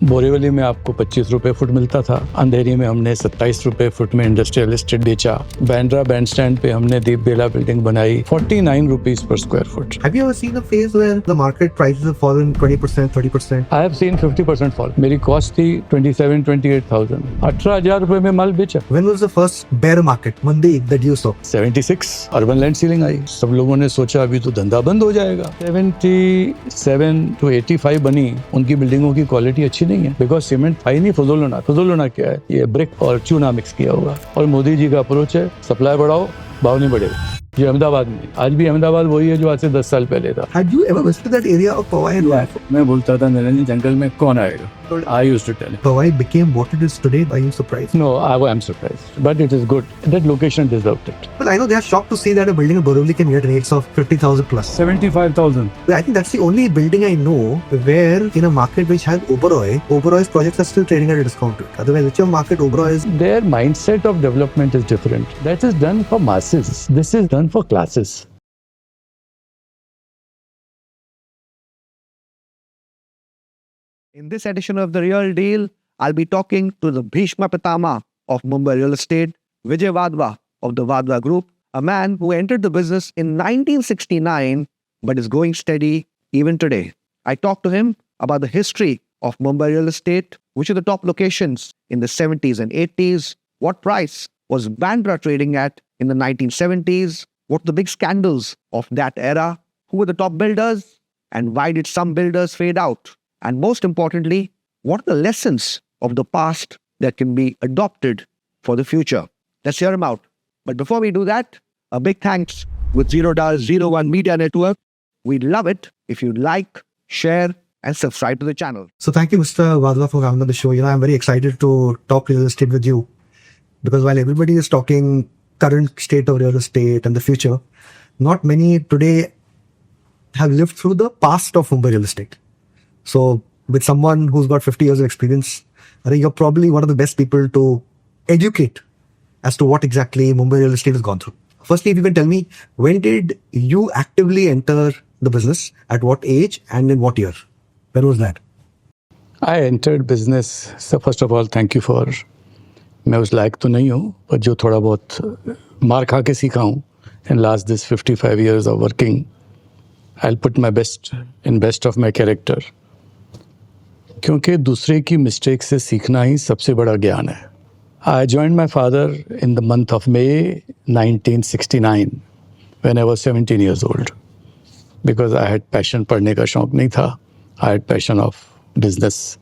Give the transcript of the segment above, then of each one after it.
बोरीवली में आपको 25 रुपए फुट मिलता था। अंधेरी में हमने 27 रुपए फुट में इंडस्ट्रियल एस्टेट बेचा। बैंड्रा बैंडस्टैंड पे हमने दीप बेला बिल्डिंग बनाई 49 rupees per square foot. Have you ever seen a phase where the market prices have fallen 20%, 30%? I have seen 50% fall. मेरी कॉस्ट थी 27-28,000। 18,000 रुपए में माल बेचा। When was the first bear market, mandi, that you saw? 76 urban land ceiling आई। सब लोगों ने सोचा अभी तो धंधा बंद हो जाएगा। 77 to 85 बनी। उनकी बिल्डिंगों की क्वालिटी अच्छी नहीं है, बिकॉज सीमेंट था ही नहीं। फुजोलोना क्या है? ये ब्रिक और चूना मिक्स किया हुआ। और मोदी जी का अप्रोच है सप्लाई बढ़ाओ, भाव नहीं बढ़ेगा। ये अहमदाबाद में, आज भी अहमदाबाद वही है जो आज से 10 साल पहले था। Had you ever visited that area of Powai? मैं बोलता था नरेंद्र जंगल में कौन आएगा? I used to tell him. Powai became what it is today. Are you surprised? No, I am surprised, but it is good. That location deserved it. Well, I know they are shocked to see that a building in Borivali can get rates of 50,000 plus. 75,000. I think that's the only building I know where in a market which has Oberoi's projects are still trading at a discount rate. Otherwise, which market Oberoi is? Their mindset of development is different. That is done for masses. This is done for classes. In this edition of The Real Deal, I'll be talking to the Bhishma Pitamah of Mumbai real estate, Vijay Wadhwa of the Wadhwa Group, a man who entered the business in 1969 but is going steady even today. I talked to him about the history of Mumbai real estate, which are the top locations in the 70s and 80s, what price was Bandra trading at in the 1970s, what were the big scandals of that era, who were the top builders, and why did some builders fade out? And most importantly, what are the lessons of the past that can be adopted for the future? Let's hear him out. But before we do that, a big thanks with $0.01 Media Network. We'd love it if you like, share, and subscribe to the channel. So thank you, Mr. Wadhwa, for coming on the show. I'm very excited to talk real estate with you, because while everybody is talking current state of real estate and the future, not many today have lived through the past of Mumbai real estate. So with someone who's got 50 years of experience, I think you're probably one of the best people to educate as to what exactly Mumbai real estate has gone through. Firstly, if you can tell me, when did you actively enter the business? At what age and in what year? When was that? I entered business. So first of all, thank you for. मैं उस लायक तो नहीं हूँ, पर जो थोड़ा बहुत मार खा के सीखा हूँ in last this 55 years of working, I'll put my best in best of my character. क्योंकि दूसरे की मिस्टेक से सीखना ही सबसे बड़ा ज्ञान है. I joined my father in the month of May 1969 when I was 17 years old, because I had passion. पढ़ने का शौक नहीं था. I had passion of business.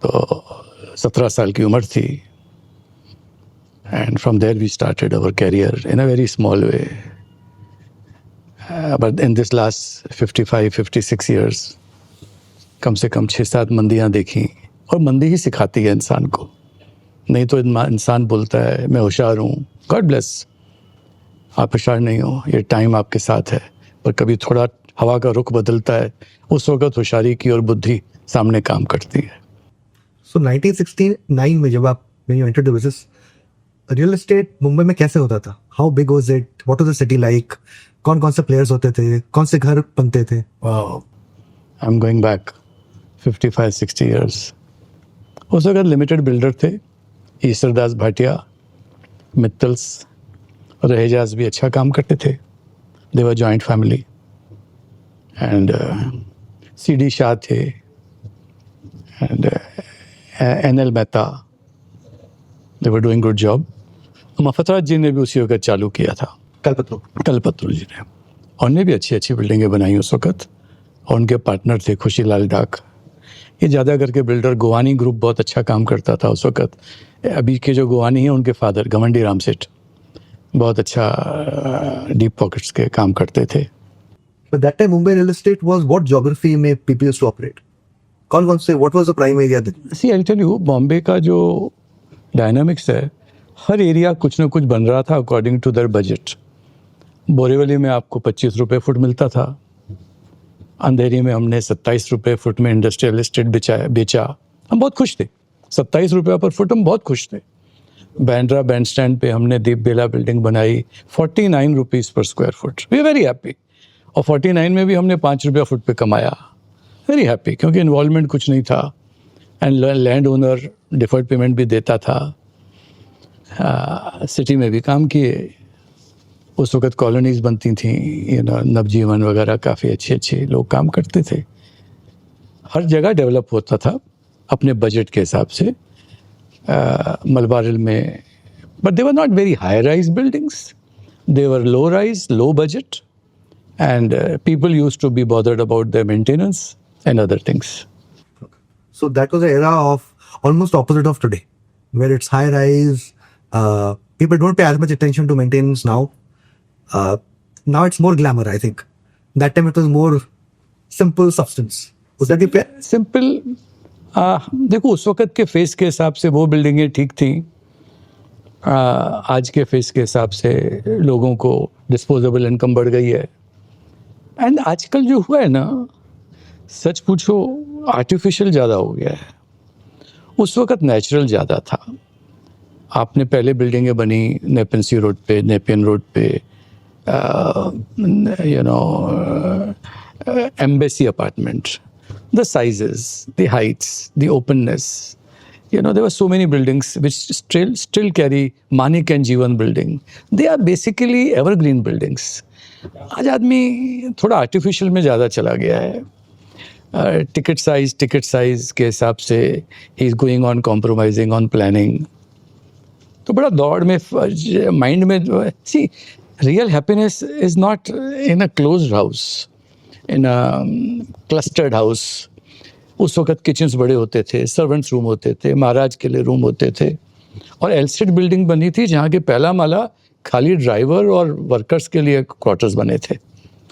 तो 17 साल की उम्र थी. And from there we started our career in a very small way. But in this last 55-56 years, कम से कम 6-7 मंदियाँ देखी, और मंदी ही सिखाती है इंसान को. नहीं तो इंसान बोलता है मैं होशियार हूँ. गॉड ब्लेस, आप होशियार नहीं हो, ये टाइम आपके साथ है, पर कभी थोड़ा हवा का रुख बदलता है, उस वक्त होशियारी की और बुद्धि सामने काम करती है. So 1969 में जब आप when you entered the business, real estate Mumbai में कैसे होता था? How big was it? What was the city like? कौन से प्लेयर्स होते थे? कौन से घर बनते थे? Wow, I'm going back 55-60 years. उस वक्त लिमिटेड बिल्डर थे. ईश्वरदास भाटिया, मित्तल्स, रहेजास भी अच्छा काम करते थे. They were joint family. And CD Shah थे, and NL Mehta. They were doing good job. मफतराज जी ने भी उसी वक्त चालू किया था. कलपत्रु जी ने, उन्होंने भी अच्छी बिल्डिंगें बनाई उस वक्त, और उनके पार्टनर थे खुशीलाल डाक. ये ज़्यादा करके बिल्डर गोवानी ग्रुप बहुत अच्छा काम करता था उस वक्त. अभी के जो गोवानी हैं उनके फादर घमंडी राम सेठ बहुत अच्छा डीप पॉकेट्स के काम करते थे. But that time Mumbai real estate was what geography में people used to operate? कौन से what was the prime area then? See, I'll tell you, Bombay का जो डायनामिक्स है, हर एरिया कुछ ना कुछ बन रहा था according to their budget. Borivali में आपको 25 रुपए फुट मिलता था. अंधेरी में हमने 27 रुपए फुट में इंडस्ट्रियल एस्टेट बेचा. हम बहुत खुश थे. 27 रुपये पर फुट हम बहुत खुश थे. बैंड्रा बैंडस्टैंड पे हमने दीप बेला बिल्डिंग बनाई 49 rupees per square foot. We are very happy. और 49 में भी हमने 5 रुपया फुट पे कमाया. वेरी हैप्पी, क्योंकि इन्वॉल्वमेंट कुछ नहीं था. And land owner deferred payment भी देता था. सिटी में भी काम किए. उस वक्त कॉलोनीज बनती थी, नवजीवन वगैरह, काफ़ी अच्छे अच्छे लोग काम करते थे. हर जगह डेवलप होता था अपने बजट के हिसाब से. मलबारिल में, but they were not very high rise buildings, they were low rise, low budget, and people used to be bothered about their maintenance and other things. So that was the era of almost opposite of today, where it's high rise. People don't pay as much attention to maintenance now. Now it's more glamour, I think. That time it was more simple substance. Would that be fair? Simple. देखो, उस वक्त के face के हिसाब से वो बिल्डिंगें ठीक थी. आज के फेस के हिसाब से लोगों को डिस्पोजेबल इनकम बढ़ गई है. एंड आजकल जो हुआ है ना, सच पूछो आर्टिफिशियल ज़्यादा हो गया है. उस वक्त नेचुरल ज़्यादा था. आपने पहले बिल्डिंगें बनी नेपियन रोड पे, embassy apartment, the sizes, the Heights, the openness, there were so many buildings which still carry Manik and Jeevan building. They are basically evergreen buildings. आज आदमी थोड़ा आर्टिफिशियल में ज़्यादा चला गया है. टिकट साइज के हिसाब से ही is going on compromising on planning. तो बड़ा दौड़ में माइंड में see, real happiness is not in a closed house, in a clustered house. उस वक्त किचन्स बड़े होते थे, सर्वेंट्स रूम होते थे, महाराज के लिए रूम होते थे, और एलस्टेट बिल्डिंग बनी थी जहाँ के पहला माला खाली ड्राइवर और वर्कर्स के लिए क्वार्टर्स बने थे.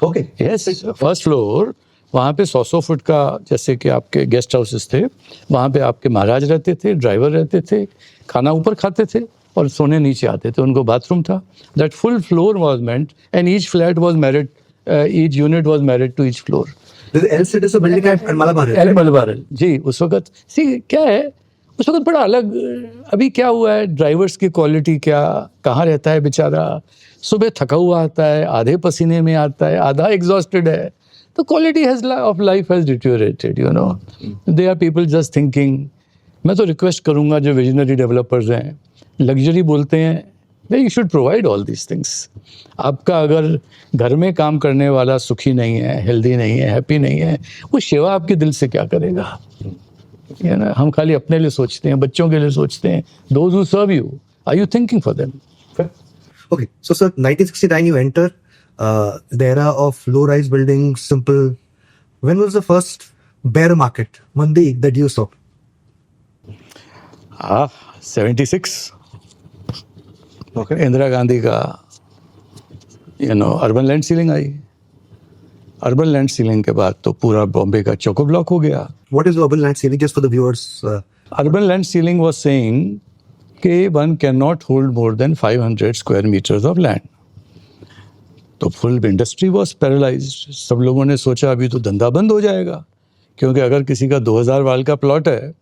ओके, यस, फर्स्ट फ्लोर वहाँ पे 100 फुट का, जैसे कि आपके गेस्ट हाउसेस थे, वहाँ पे आपके महाराज रहते थे, ड्राइवर रहते थे, खाना ऊपर खाते थे और सोने नीचे आते थे. उनको बाथरूम था. That full floor was meant and each flat was married, each unit was married to each floor. मलबारिल जी. उस वक्त सी क्या है, उस वक्त बड़ा अलग. अभी क्या हुआ है, ड्राइवर्स की क्वालिटी क्या, कहाँ रहता है बेचारा, सुबह थका हुआ आता है, आधे पसीने में आता है, आधा एग्जॉस्टेड है. तो quality of life has deteriorated. They are people just thinking. मैं तो रिक्वेस्ट करूँगा जो विजनरी डेवलपर्स हैं, लग्जरी बोलते हैं, you should provide all these things. आपका अगर घर में काम करने वाला सुखी नहीं है, हेल्दी नहीं है, हैप्पी नहीं है, वो सेवा आपके दिल से क्या करेगा. हम खाली अपने लिए सोचते हैं, बच्चों के लिए सोचते हैं. Those who serve you, are you thinking for them? Okay, so sir, 1969 you enter the era of low-rise buildings, simple. When was the first bear market, mandi, that you saw? 76. Okay. Indira Gandhi का urban land ceiling आई. Urban land ceiling के बाद तो पूरा बॉम्बे का choco block हो गया. What is urban land ceiling, just for the viewers? Urban land ceiling was saying कि one cannot hold more than 500 square meters of land. तो full industry was paralysed. सब लोगों ने सोचा अभी तो धंधा बंद हो जाएगा, क्योंकि अगर किसी का 2000 वाल का प्लॉट है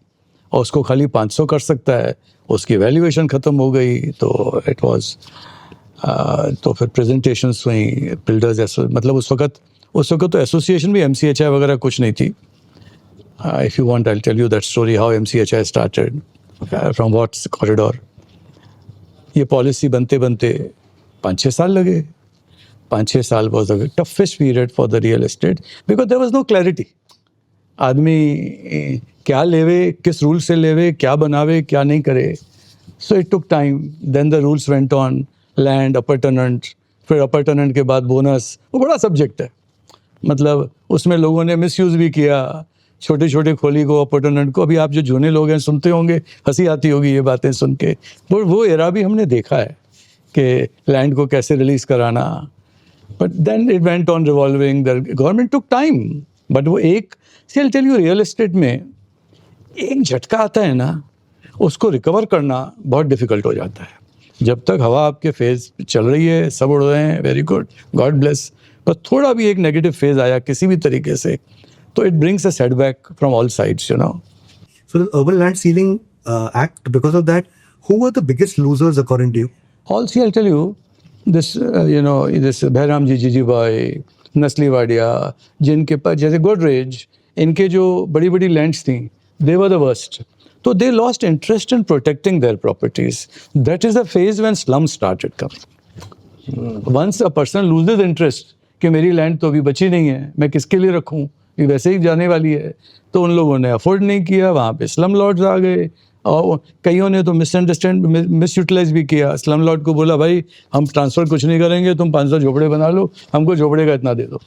और उसको खाली 500 कर सकता है, उसकी वैल्यूएशन ख़त्म हो गई. तो इट वाज, तो फिर प्रेजेंटेशंस हुई, बिल्डर्स, मतलब उस वक्त तो एसोसिएशन भी MCHI वगैरह कुछ नहीं थी. If you want I will tell you that story, how MCHI started, from what corridor. ये पॉलिसी बनते 5-6 साल लगे. 5-6 साल was the toughest period for the real estate, because there was no clarity. आदमी क्या लेवे, किस रूल से लेवे, क्या बनावे, क्या नहीं करे. So it took time. Then the rules went on, land, upper tenant, फिर अपर टेनेंट के बाद बोनस. वो बड़ा सब्जेक्ट है. मतलब उसमें लोगों ने मिसयूज़ भी किया, छोटे खोली को, अपर टेनेंट को. अभी आप जो जूने लोग हैं सुनते होंगे, हंसी आती होगी ये बातें सुन के. वो एरा भी हमने देखा है कि लैंड को कैसे रिलीज़ कराना. But then it went on revolving. The government took time. But वो एक I tell you, real estate में एक झटका आता है ना, उसको रिकवर करना बहुत डिफिकल्ट हो जाता है. जब तक हवा आपके फेज चल रही है, सब उड़ रहे हैं, वेरी गुड, गॉड ब्लेस. पर थोड़ा भी एक नेगेटिव फेज आया किसी भी तरीके से, तो it brings a setback from all sides. So the Urban Land Ceiling Act, because of that, who were the biggest losers according to you? Also, I'll tell you, this this Bhairamji Jijibai, Nasli Wadia, जिनके पास जैसे गोदरेज, इनके जो बड़ी lands थी, They were the worst. So they lost interest in protecting their properties. That is the phase when slums started coming. Once a person loses interest कि मेरी land तो अभी बची नहीं है, मैं किसके लिए रखूं, ये वैसे ही जाने वाली है, तो उन लोगों ने अफोर्ड नहीं किया, वहाँ पे स्लम लॉर्ड्स आ गए और कईयों ने तो मिसयूटिलाइज भी किया. स्लम लॉर्ड को बोला भाई हम ट्रांसफर कुछ नहीं करेंगे, तुम 500 झोपड़े बना लो, हमको झोपड़े का इतना दे दो.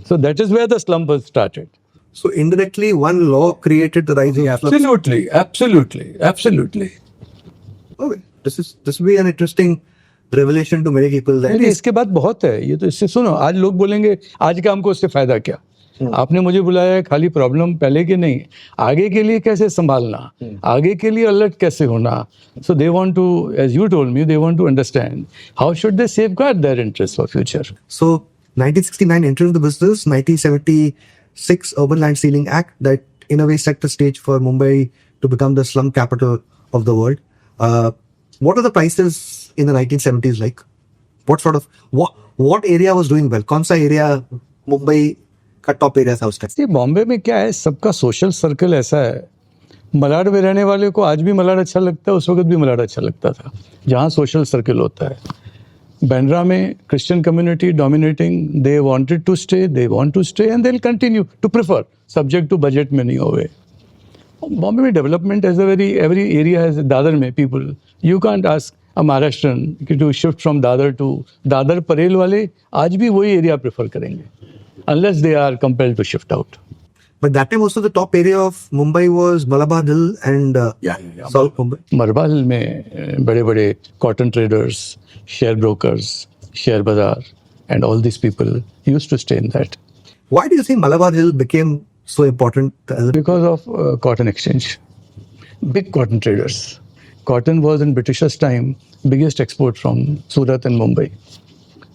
So that is where the slum was started. So indirectly, one law created the rise of slums. Absolutely. Okay. This will be an interesting revelation to many people. That नहीं, इसके बाद बहुत है. ये तो इससे सुनो, आज लोग बोलेंगे आज का हमको उससे फायदा क्या. आपने मुझे बुलाया है खाली प्रॉब्लम पहले के नहीं, आगे के लिए कैसे संभालना, आगे के लिए अलर्ट कैसे होना. So they want to, as you told me, they want to understand how should they safeguard their interests for future. So 1969 entered the business. 1976 Urban Land Ceiling Act that in a way set the stage for Mumbai to become the slum capital of the world. What are the prices in the 1970s like? What area was doing well? कौन सा area Mumbai का top area था उस time? ये बॉम्बे में क्या है, सबका सोशल सर्कल ऐसा है. मलाड में रहने वाले को आज भी मलाड अच्छा लगता है, उस वक्त भी मलाड अच्छा लगता था, जहाँ सोशल सर्कल होता है. Bandra में Christian community dominating, they wanted to stay, they want to stay and they'll continue to prefer, subject to budget में नहीं होवे. Bombay में development has every area has Dadar में people. You can't ask a Maharashtrian to shift from Dadar to Dadar. Parel वाले आज भी वही area prefer करेंगे, unless they are compelled to shift out. But that time also the top area of Mumbai was Malabar Hill and South Mumbai. Malabar Hill में बड़े-बड़े cotton traders, share brokers, share bazaar, and all these people used to stay in that. Why do you think Malabar Hill became so important? Because of cotton exchange. Big cotton traders. Cotton was in Britishers' time biggest export from Surat and Mumbai.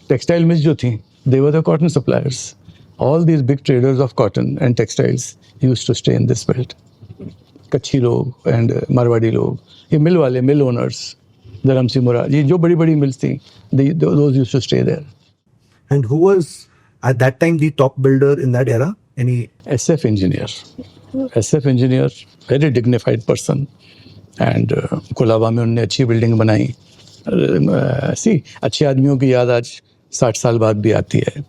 Textile mills जो थी, they were the cotton suppliers. All these big traders of cotton and textiles used to stay in this belt. Kachhi log and Marwadi log, ये mill वाले, mill owners, Dharamsi Murad, ये जो बड़ी-बड़ी mills थी, those used to stay there. And who was at that time the top builder in that era? Any SF engineer, very dignified person. And Colaba में उन्होंने अच्छी building बनाई. सी अच्छे आदमियों की याद आज 60 साल बाद भी आती है.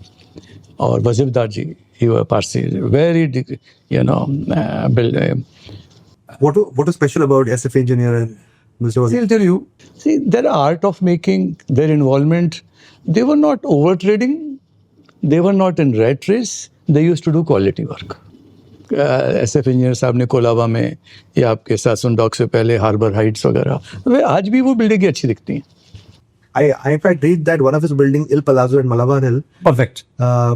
और वजीरदार जी, he was Parsi, very, what is special about SF engineer and Mr. Wazir? I'll tell you. See, their art of making, their involvement, they were not over trading, they were not in rat race, they used to do quality work. SF engineer साहब ने कोलाबा में या आपके सासुन dock से पहले harbour Heights वगैरह, वे आज भी वो बिल्डिंगें अच्छी दिखती हैं. I in fact read that one of his building, Il Palazzo at Malabar Hill. Perfect. I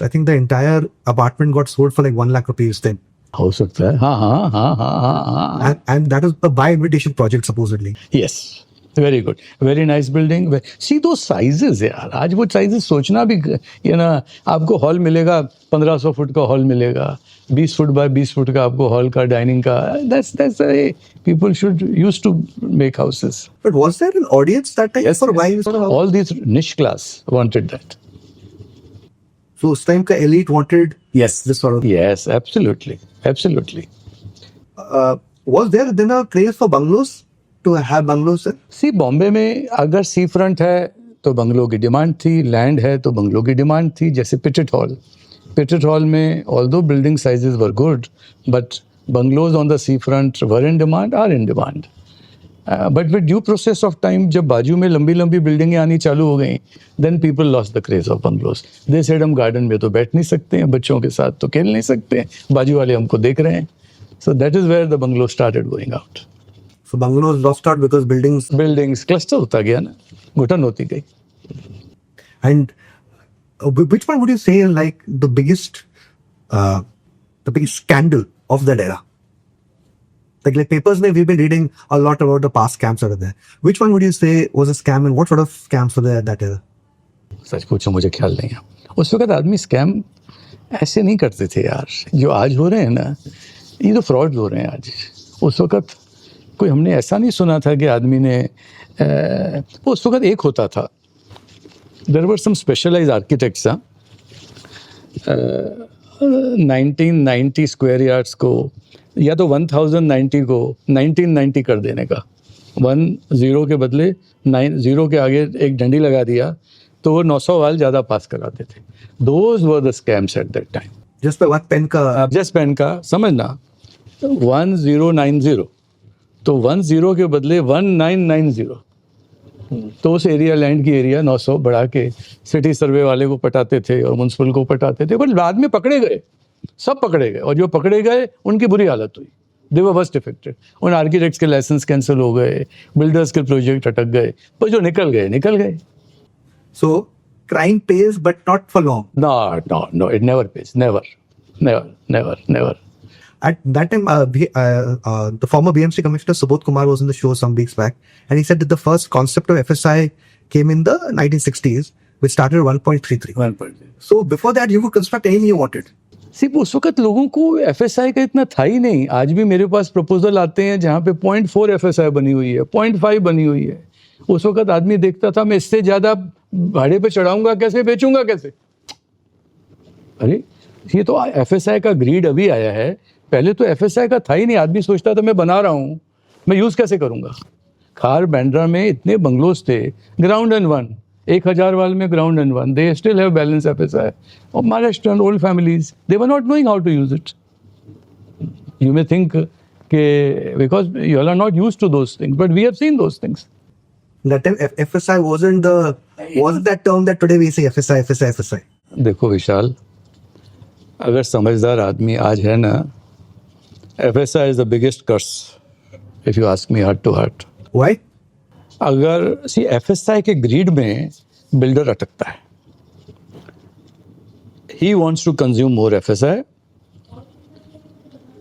think the entire apartment got sold for like 1 lakh rupees then. हो सकता है. हाँ. And that was a by invitation project supposedly. Yes. Very good. Very nice building. See those sizes यार. आज वो sizes सोचना भी आपको हॉल मिलेगा, 1500 फुट का हॉल मिलेगा, 20 फुट बाय 20 फुट का आपको हॉल का डाइनिंग का. That's the way people used to make houses. But was there an audience that time for buying sort of house? All these niche class wanted that. So उस time का elite wanted this sort of. Yes, absolutely. Was there then a craze for bungalows? To have bungalows? See, Bombay में अगर सी front है तो bungalow की demand थी, land है तो बंगलो की डिमांड थी. जैसे पिटेट हॉल में although building sizes were good, but bungalows on the sea front were in demand, are in demand. But with due process of time, जब बाजू में लंबी बिल्डिंगें आनी चालू हो गई, then people lost the craze of bungalows. They said हम गार्डन में तो बैठ नहीं सकते हैं, बच्चों के साथ तो खेल नहीं सकते हैं, बाजू वाले हमको देख रहे हैं. So that is where the bungalow started going out. So bungalows lost out because buildings cluster होता गया ना, घुटन होती गई. And which one would you say is like the biggest scandal of that era? Like papers we've been reading a lot about the past scams over there. Which one would you say was a scam and what sort of scams were there at that era? सच पूछो मुझे ख्याल नहीं है. उस वक्त आदमी scam ऐसे नहीं करते थे यार, जो आज हो रहे हैं ना, ये तो फ्रॉड हो रहे हैं आज. उस वक्त कोई हमने ऐसा नहीं सुना था कि आदमी ने उस वक्त एक होता था. There were some specialized architects. 1990 square yards को या तो 1090 को 1990 कर देने का, 10 के बदले 90 के आगे एक डंडी लगा दिया तो वो 900 वाल ज़्यादा पास कराते थे. Those were the scams at that time. Just one pen का जस्ट पेन का समझना, 1090 तो 10 के बदले 1990. तो उस एरिया लैंड की एरिया 900 बढ़ा के सिटी सर्वे वाले को पटाते थे और म्यूनसिपल को पटाते थे, बट बाद में पकड़े गए, सब पकड़े गए, और जो पकड़े गए उनकी बुरी हालत हुई. दे वर फर्स्ट इफेक्टेड. उन आर्किटेक्ट्स के लाइसेंस कैंसिल हो गए, बिल्डर्स के प्रोजेक्ट अटक गए, पर जो निकल गए. So crime page but not for long. No, it never pays. Never. At that time, the former BMC Commissioner Subodh Kumar was on the show some weeks back, and he said that the first concept of FSI came in the 1960s, which started at 1.33. 1.3. So before that, you could construct anything you wanted. सिर्फ उस वक्त लोगों को FSI का इतना था ही नहीं. आज भी मेरे पास प्रपोजल आते हैं जहाँ पे 0.4 FSI बनी हुई है, 0.5 बनी हुई है. उस वक्त आदमी देखता था मैं इससे ज़्यादा भाड़े पे चढ़ाऊंगा कैसे, बेचूंगा कैसे. अरे ये तो FSI का ग्रीड अभी आया है, पहले तो FSI का था ही नहीं. आदमी सोचता था मैं बना रहा हूँ, मैं यूज़ कैसे करूँगा. खार बांद्रा में इतने बंगलोज थे, ग्राउंड एंड वन, 1000 वाल में ground and one, they still have balance FSI. और Maharashtra old families, they were not knowing how to use it. You may think के because you are not use to those things, but we have seen those things. That time, FSI wasn't that term that today we say FSI. देखो विशाल, अगर समझदार आदमी आज है ना, FSI is the biggest curse, if you ask me heart to heart. Why? अगर FSI के grid में बिल्डर अटकता है, he wants to consume more FSI.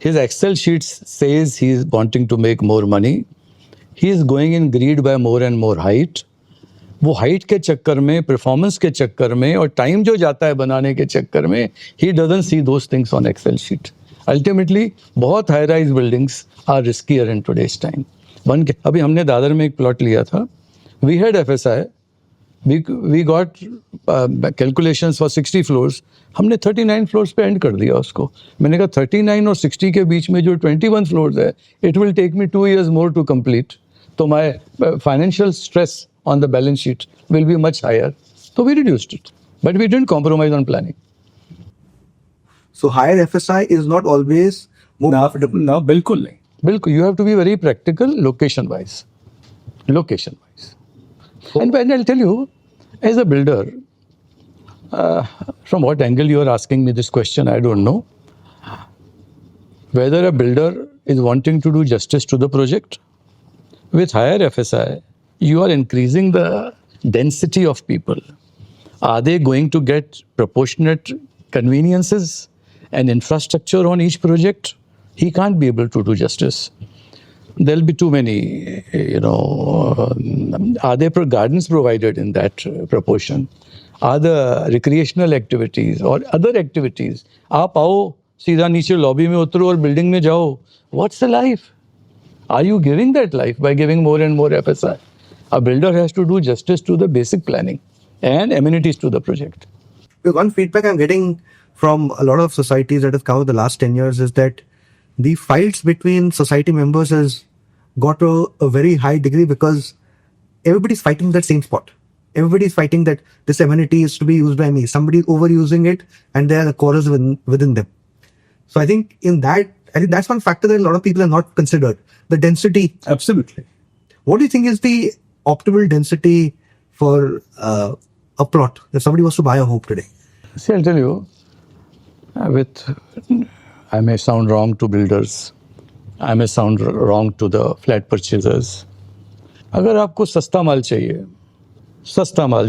His Excel sheets says he is wanting to make more money. He is going in greed by more and more height. वो height के चक्कर में, performance के चक्कर में और टाइम जो जाता है बनाने के चक्कर में, he doesn't see those things on Excel sheet. Ultimately, बहुत high rise buildings are riskier in today's time. अभी हमने दादर में एक प्लॉट लिया था, we had FSI, we got calculations for 60 floors, हमने 39 फ्लोर्स पे एंड कर दिया उसको. मैंने कहा 39 और 60 के बीच में जो 21 फ्लोर्स है, it will take me 2 years more to complete. तो my financial stress on the balance sheet will be much higher. So we reduced it, but we didn't compromise on planning. So higher FSI is not always more profitable. No, बिल्कुल नहीं. बिल्कुल, you have to be very practical, location wise. And I'll tell you, as a builder, from what angle you are asking me this question, I don't know. Whether a builder is wanting to do justice to the project with higher FSI, you are increasing the density of people. Are they going to get proportionate conveniences and infrastructure on each project? He can't be able to do justice. There'll be too many, are there gardens provided in that proportion? Are the recreational activities or other activities? आप आओ, सीधा नीचे lobby में उतरो और building में जाओ. What's the life? Are you giving that life by giving more and more FSI? A builder has to do justice to the basic planning and amenities to the project. One feedback I'm getting from a lot of societies that have come over the last 10 years is that the fights between society members has got to a very high degree because everybody's fighting that same spot. Everybody's fighting that this amenity is to be used by me. Somebody's overusing it and there are quarrels within them. So I think that's one factor that a lot of people have not considered. The density. Absolutely. What do you think is the optimal density for a plot if somebody was to buy a home today? See, I'll tell you, I may sound wrong to builders, I may sound wrong to the flat purchasers. अगर आपको सस्ता माल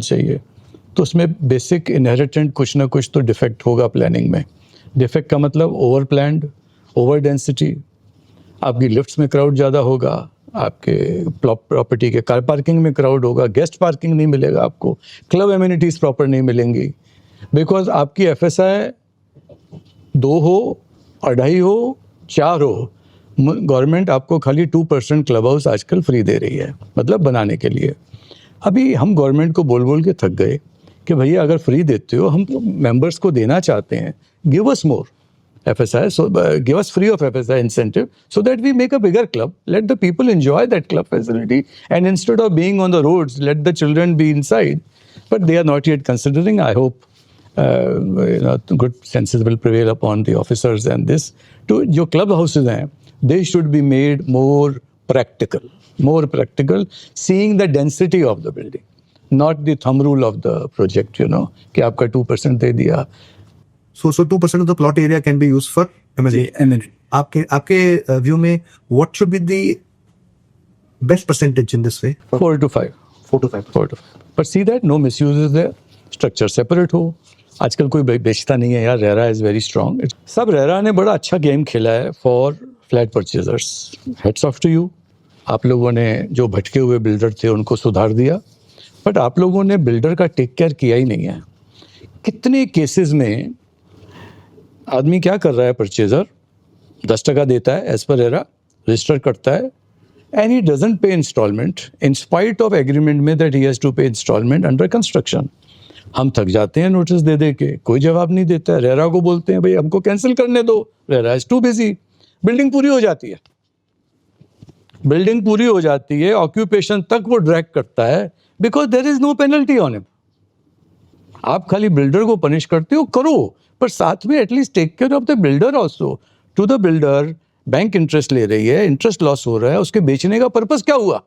चाहिए तो उसमें basic inherent कुछ ना कुछ तो डिफेक्ट होगा प्लानिंग में. डिफेक्ट का मतलब ओवर प्लान्ड, ओवर डेंसिटी, आपकी लिफ्ट्स में क्राउड ज़्यादा होगा, आपके प्रॉपर्टी के कार पार्किंग में क्राउड होगा, गेस्ट पार्किंग नहीं मिलेगा आपको, क्लब एमिनिटीज़ प्रॉपर नहीं मिलेंगी. बिकॉज आपकी FSI 2 हो, 2.5 हो, 4 हो, गवर्नमेंट आपको खाली 2% क्लब हाउस आजकल फ्री दे रही है, मतलब बनाने के लिए. अभी हम गवर्नमेंट को बोल के थक गए कि भैया अगर फ्री देते हो, हम तो मेंबर्स को देना चाहते हैं, give us more FSI, so give us free of FSI incentive so that we make a bigger club. Let the people enjoy that club facility, and instead of being on the roads, let the children be inside. But they are not yet considering. I hope good senses will prevail upon the officers and this. To जो club houses हैं, they should be made more practical, seeing the density of the building, not the thumb rule of the project. कि आपका 2% दे दिया. So 2% of the plot area can be used for M&A. आपके view में what should be the best percentage in this way? 4 to 5. 4 to 5. But see that no misuse is there. Structure separate हो. आजकल कोई बेचता नहीं है यार. RERA is very strong. सब RERA ने बड़ा अच्छा गेम खेला है for flat purchasers. Heads off to you. आप लोगों ने जो भटके हुए बिल्डर थे उनको सुधार दिया, बट आप लोगों ने बिल्डर का टेक केयर किया ही नहीं है. कितने केसेस में आदमी क्या कर रहा है, परचेजर 10% देता है एज पर RERA, रजिस्टर करता है, and he doesn't pay installment in spite of agreement में that he has to pay installment under construction. हम थक जाते हैं नोटिस दे के, कोई जवाब नहीं देता है. RERA को बोलते हैं भाई हमको कैंसिल करने दो, RERA is too busy. Building पूरी हो जाती है, ऑक्यूपेशन तक वो ड्रैग करता है because there is no penalty on him. आप खाली बिल्डर को पनिश करते हो, करो, पर साथ में at least take care of the builder also. To the builder bank interest ले रही है, इंटरेस्ट लॉस हो रहा है, उसके बेचने का पर्पस क्या हुआ?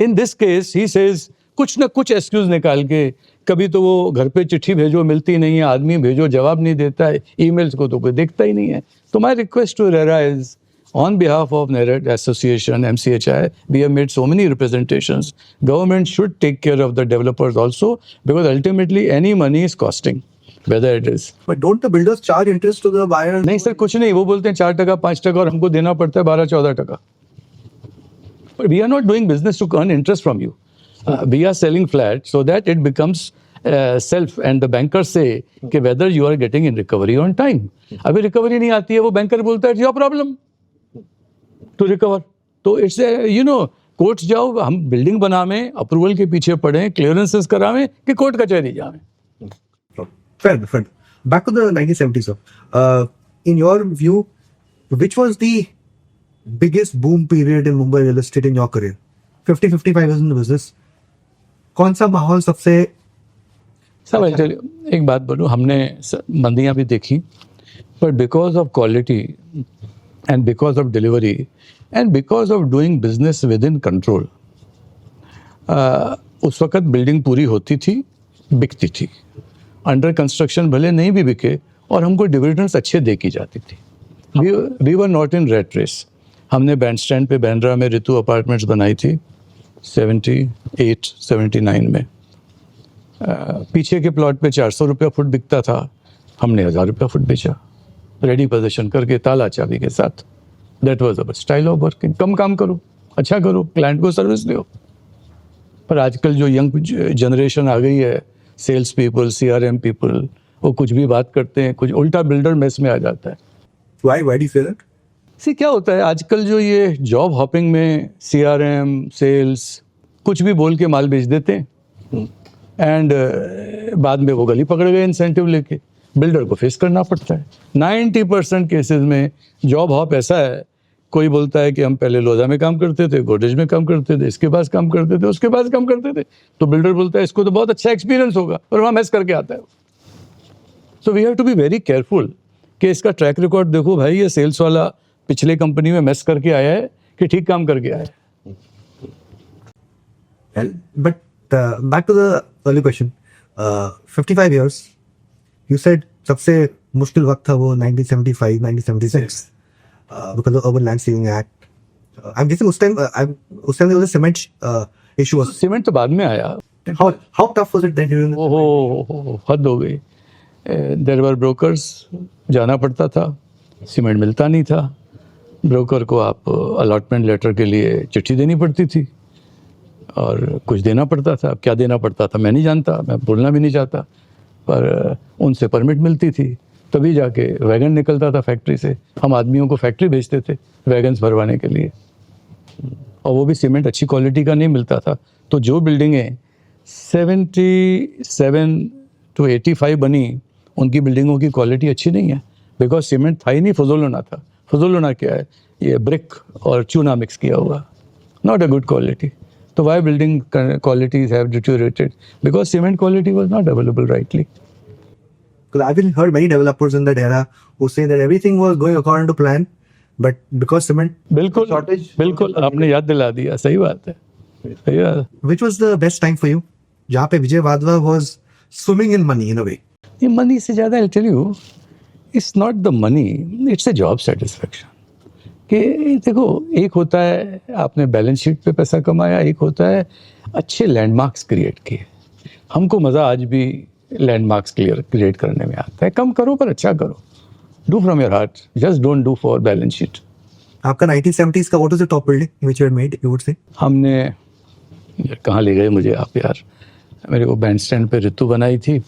In this case he says कुछ ना कुछ एक्सक्यूज निकाल के, कभी तो वो घर पे चिट्ठी भेजो मिलती नहीं है, आदमी भेजो जवाब नहीं देता है, ईमेल्स को तो कोई देखता ही नहीं है. तो my request to RERA is on behalf of NERED Association, MCHI, we have made so many representations. Government should take care of the developers also, because ultimately any money is costing, whether it is. But don't the builders charge interest to the buyers? नहीं sir, कुछ नहीं. वो बोलते हैं 4%, 5% और हमको देना पड़ता है 12-14%. But we are not doing business to earn interest from you. We are selling flat so that it becomes self, and the bankers say कि whether you are getting in recovery on time. अभी recovery नहीं आती है, वो banker बोलता है it's your problem to recover. तो it's court जाओ, हम बिल्डिंग बनावे, अप्रूवल के पीछे पड़े, क्लियरेंसेस करावें कि कोर्ट कचहरी जावें. Fair. Back to the 1970s, sir. In your view, which was the biggest boom period in Mumbai real estate in your career? 50-55 years in the business. कौन सा माहौल सबसे? सब एक बात बोलूं, हमने मंदियां भी देखी, but because of quality and because of delivery and because of doing business within control, उस वक्त बिल्डिंग पूरी होती थी, बिकती थी. अंडर कंस्ट्रक्शन भले नहीं भी बिके और हमको डिविडेंड्स अच्छे दे की जाती थी. We were not in rat race. हमने बैंडस्टैंड पे बैंड्रा में ऋतु अपार्टमेंट्स बनाई थी 78-79 में. पीछे के प्लॉट पे 400 रुपया फुट बिकता था, हमने 1000 रुपया फुट बेचा, रेडी पोजीशन करके, ताला चाबी के साथ. That was our style of working. कम काम करो, अच्छा करो, क्लाइंट को सर्विस दो. पर आजकल जो यंग जनरेशन आ गई है, सेल्स पीपल, CRM पीपल, वो कुछ भी बात करते हैं, कुछ उल्टा बिल्डर मेस में आ जाता है. Why do you say that? सी क्या होता है आजकल, जो ये जॉब हॉपिंग में CRM, सेल्स कुछ भी बोल के माल बेच देते हैं, एंड बाद में वो गली पकड़ गए इंसेंटिव लेके. बिल्डर को फेस करना पड़ता है. 90% केसेस में जॉब हॉप ऐसा है, कोई बोलता है कि हम पहले लोधा में काम करते थे, गोदरेज में काम करते थे, इसके पास काम करते थे, उसके पास काम करते थे, तो बिल्डर बोलता है इसको तो बहुत अच्छा एक्सपीरियंस होगा, और वहाँ मैस करके आता है. So we have to be very careful कि इसका ट्रैक रिकॉर्ड देखो भाई, ये सेल्स वाला पिछले कंपनी में मैस करके आया है कि ठीक काम करके आया है. But back to the early question, 55 years, you said सबसे मुश्किल वक्त था वो 1975-1976 because of Urban Land Saving Act. I'm guessing उस time there was a cement issue. Cement तो बाद में आया. How tough was it then? ओहो, हद हो गई. देयर वर ब्रोकर्स, जाना पड़ता था, सीमेंट मिलता नहीं था. ब्रोकर को आप अलॉटमेंट लेटर के लिए चिट्ठी देनी पड़ती थी और कुछ देना पड़ता था. क्या देना पड़ता था मैं नहीं जानता, मैं बोलना भी नहीं चाहता, पर उनसे परमिट मिलती थी, तभी जाके वैगन निकलता था फैक्ट्री से. हम आदमियों को फैक्ट्री भेजते थे वैगन्स भरवाने के लिए, और वो भी सीमेंट अच्छी क्वालिटी का नहीं मिलता था. तो जो बिल्डिंगें 77 to 85 बनी, उनकी बिल्डिंगों की क्वालिटी अच्छी नहीं है, बिकॉज सीमेंट था ही नहीं, फजोलोना था। फजोलोना क्या है? ये ब्रिक और चूना मिक्स किया हुआ, नॉट अ गुड क्वालिटी. तो why building qualities have deteriorated? Because cement quality was not available rightly. Because I've been heard many developers in that era who say that everything was going according to plan, but because cement बिल्कुल shortage, बिल्कुल आपने याद दिला दिया. सही बात है, सही बात है. which was the best time for you? जहाँ पे Vijay Wadhwa was swimming in money in a way. ये मनी से ज़्यादा I tell you, it's not the money, it's a job satisfaction. कि देखो, एक होता है आपने बैलेंस शीट पे पैसा कमाया, एक होता है अच्छे लैंडमार्क्स क्रिएट किए. हमको मज़ा आज भी लैंडमार्क्स क्रिएट करने में आता है. कम करो पर अच्छा करो. Do from your heart, just don't do for balance sheet. आपका 1970s का what was the top building which you had made, you would say? हमने यार कहाँ ले गए मुझे आप यार. मेरे को बैंड स्टैंड पे ऋतु बनाई थी,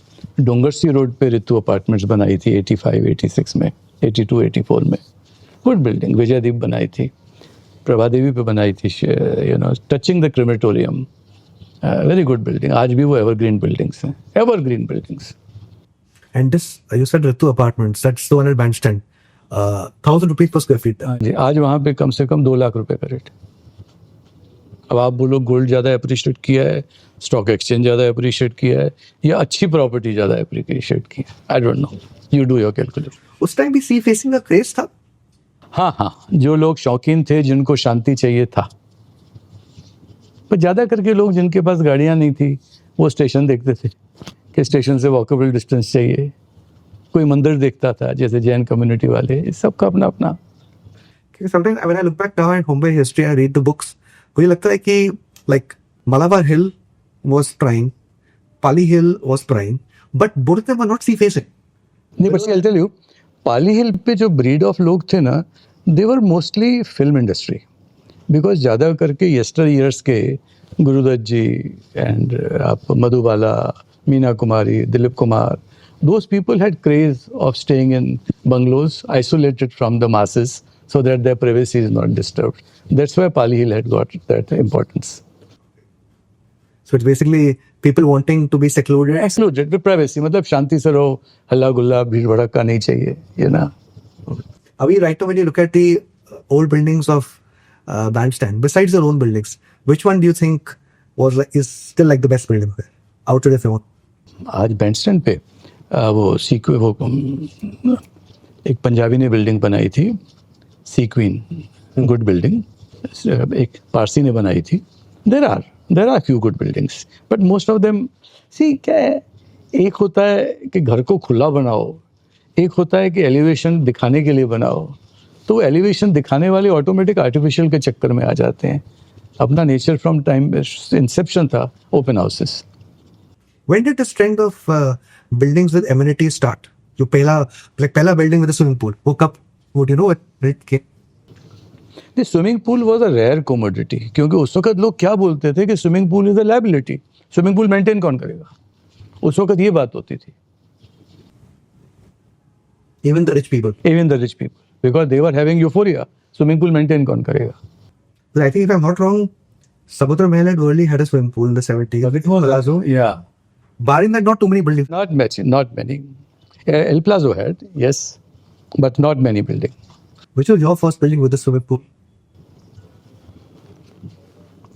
डोंगरसी रोड पे ऋतु अपार्टमेंट्स बनाई थी 85 86 में, 82 84 में. Good building. विजय दीप बनाई थी, प्रभा देवी पे बनाई थी, you know, touching the crematorium. Very good building. आज भी वो एवरग्रीन बिल्डिंग्स हैं, evergreen buildings. And this, you said Ritu Apartments, that's the one at Bandstand. 1,000 rupees per square feet. जी, आज वहाँ पे कम से कम 2 लाख रुपए का रेट. अब आप बोलो गोल्ड ज़्यादा अप्रिशिएट किया है, स्टॉक एक्सचेंज ज़्यादा अप्रिशिएट किया है, या अच्छी प्रॉपर्टी ज़्यादा अप्रिशिएट की है. आई don't no, you do your calculation. उस टाइम भी सी फेसिंग का क्रेज था. हाँ हाँ, जो लोग शौकीन थे, जिनको शांति चाहिए था. पर ज़्यादा करके लोग जिनके पास गाड़ियाँ नहीं थी, वो स्टेशन देखते थे कि स्टेशन से वॉकेबल डिस्टेंस चाहिए. कोई मंदिर देखता था, जैसे जैन कम्युनिटी वाले. इस सबका अपना अपना. Sometimes when I look back now at Mumbai history, I read the books, मुझे लगता है कि like Malabar Hill was prime, Pali Hill was prime, but both of them were not sea facing. नहीं, but I tell you, Pali Hill पे जो breed of लोग थे ना, they were mostly film industry. Because ज़्यादा करके यस्टर ईयर्स के गुरुदत्त जी एंड आप Madhubala, Meena Kumari, Dilip Kumar, those people had craze of staying in bungalows isolated from the masses so that their privacy is not disturbed. That's why Pali Hill had got that importance. So it's basically people wanting to be secluded. Excluded with privacy. मतलब शांति से रहो, हल्ला गुल्ला भीड़ भड़का नहीं चाहिए, you know. Avi, right now when you look at the old buildings of Bandstand, besides their own buildings, which one do you think is still like the best building there, outside of your own? आज Bandstand पे वो एक पंजाबी ने building बनाई थी, सीक्वीन, good building. एक पारसी ने बनाई थी. There are few good buildings, but most of them, see क्या है, एक होता है कि घर को खुला बनाओ, एक होता है कि एलिवेशन दिखाने के लिए बनाओ. तो एलिवेशन दिखाने वाले ऑटोमेटिक आर्टिफिशियल के चक्कर में आ जाते हैं. अपना नेचर फ्रॉम टाइम इंसेप्शन था open houses. When did this trend of buildings with amenities start? जो पहला building with a swimming pool, वो कब? Would you know it came? The swimming pool was a rare commodity, क्योंकि उस वक्त लोग क्या बोलते थे कि swimming pool is a liability. Swimming pool maintain कौन करेगा? उस वक्त ये बात होती थी. Even the rich people. Because they were having euphoria. Swimming pool maintain कौन करेगा? But I think if I'm not wrong, Samutra Mahal at Worli had a swimming pool in the 70s. It was Plazo, yeah. Barring that, not too many buildings. Not many. El Plazo had, yes, but not many buildings. Which was your first building with a swimming pool?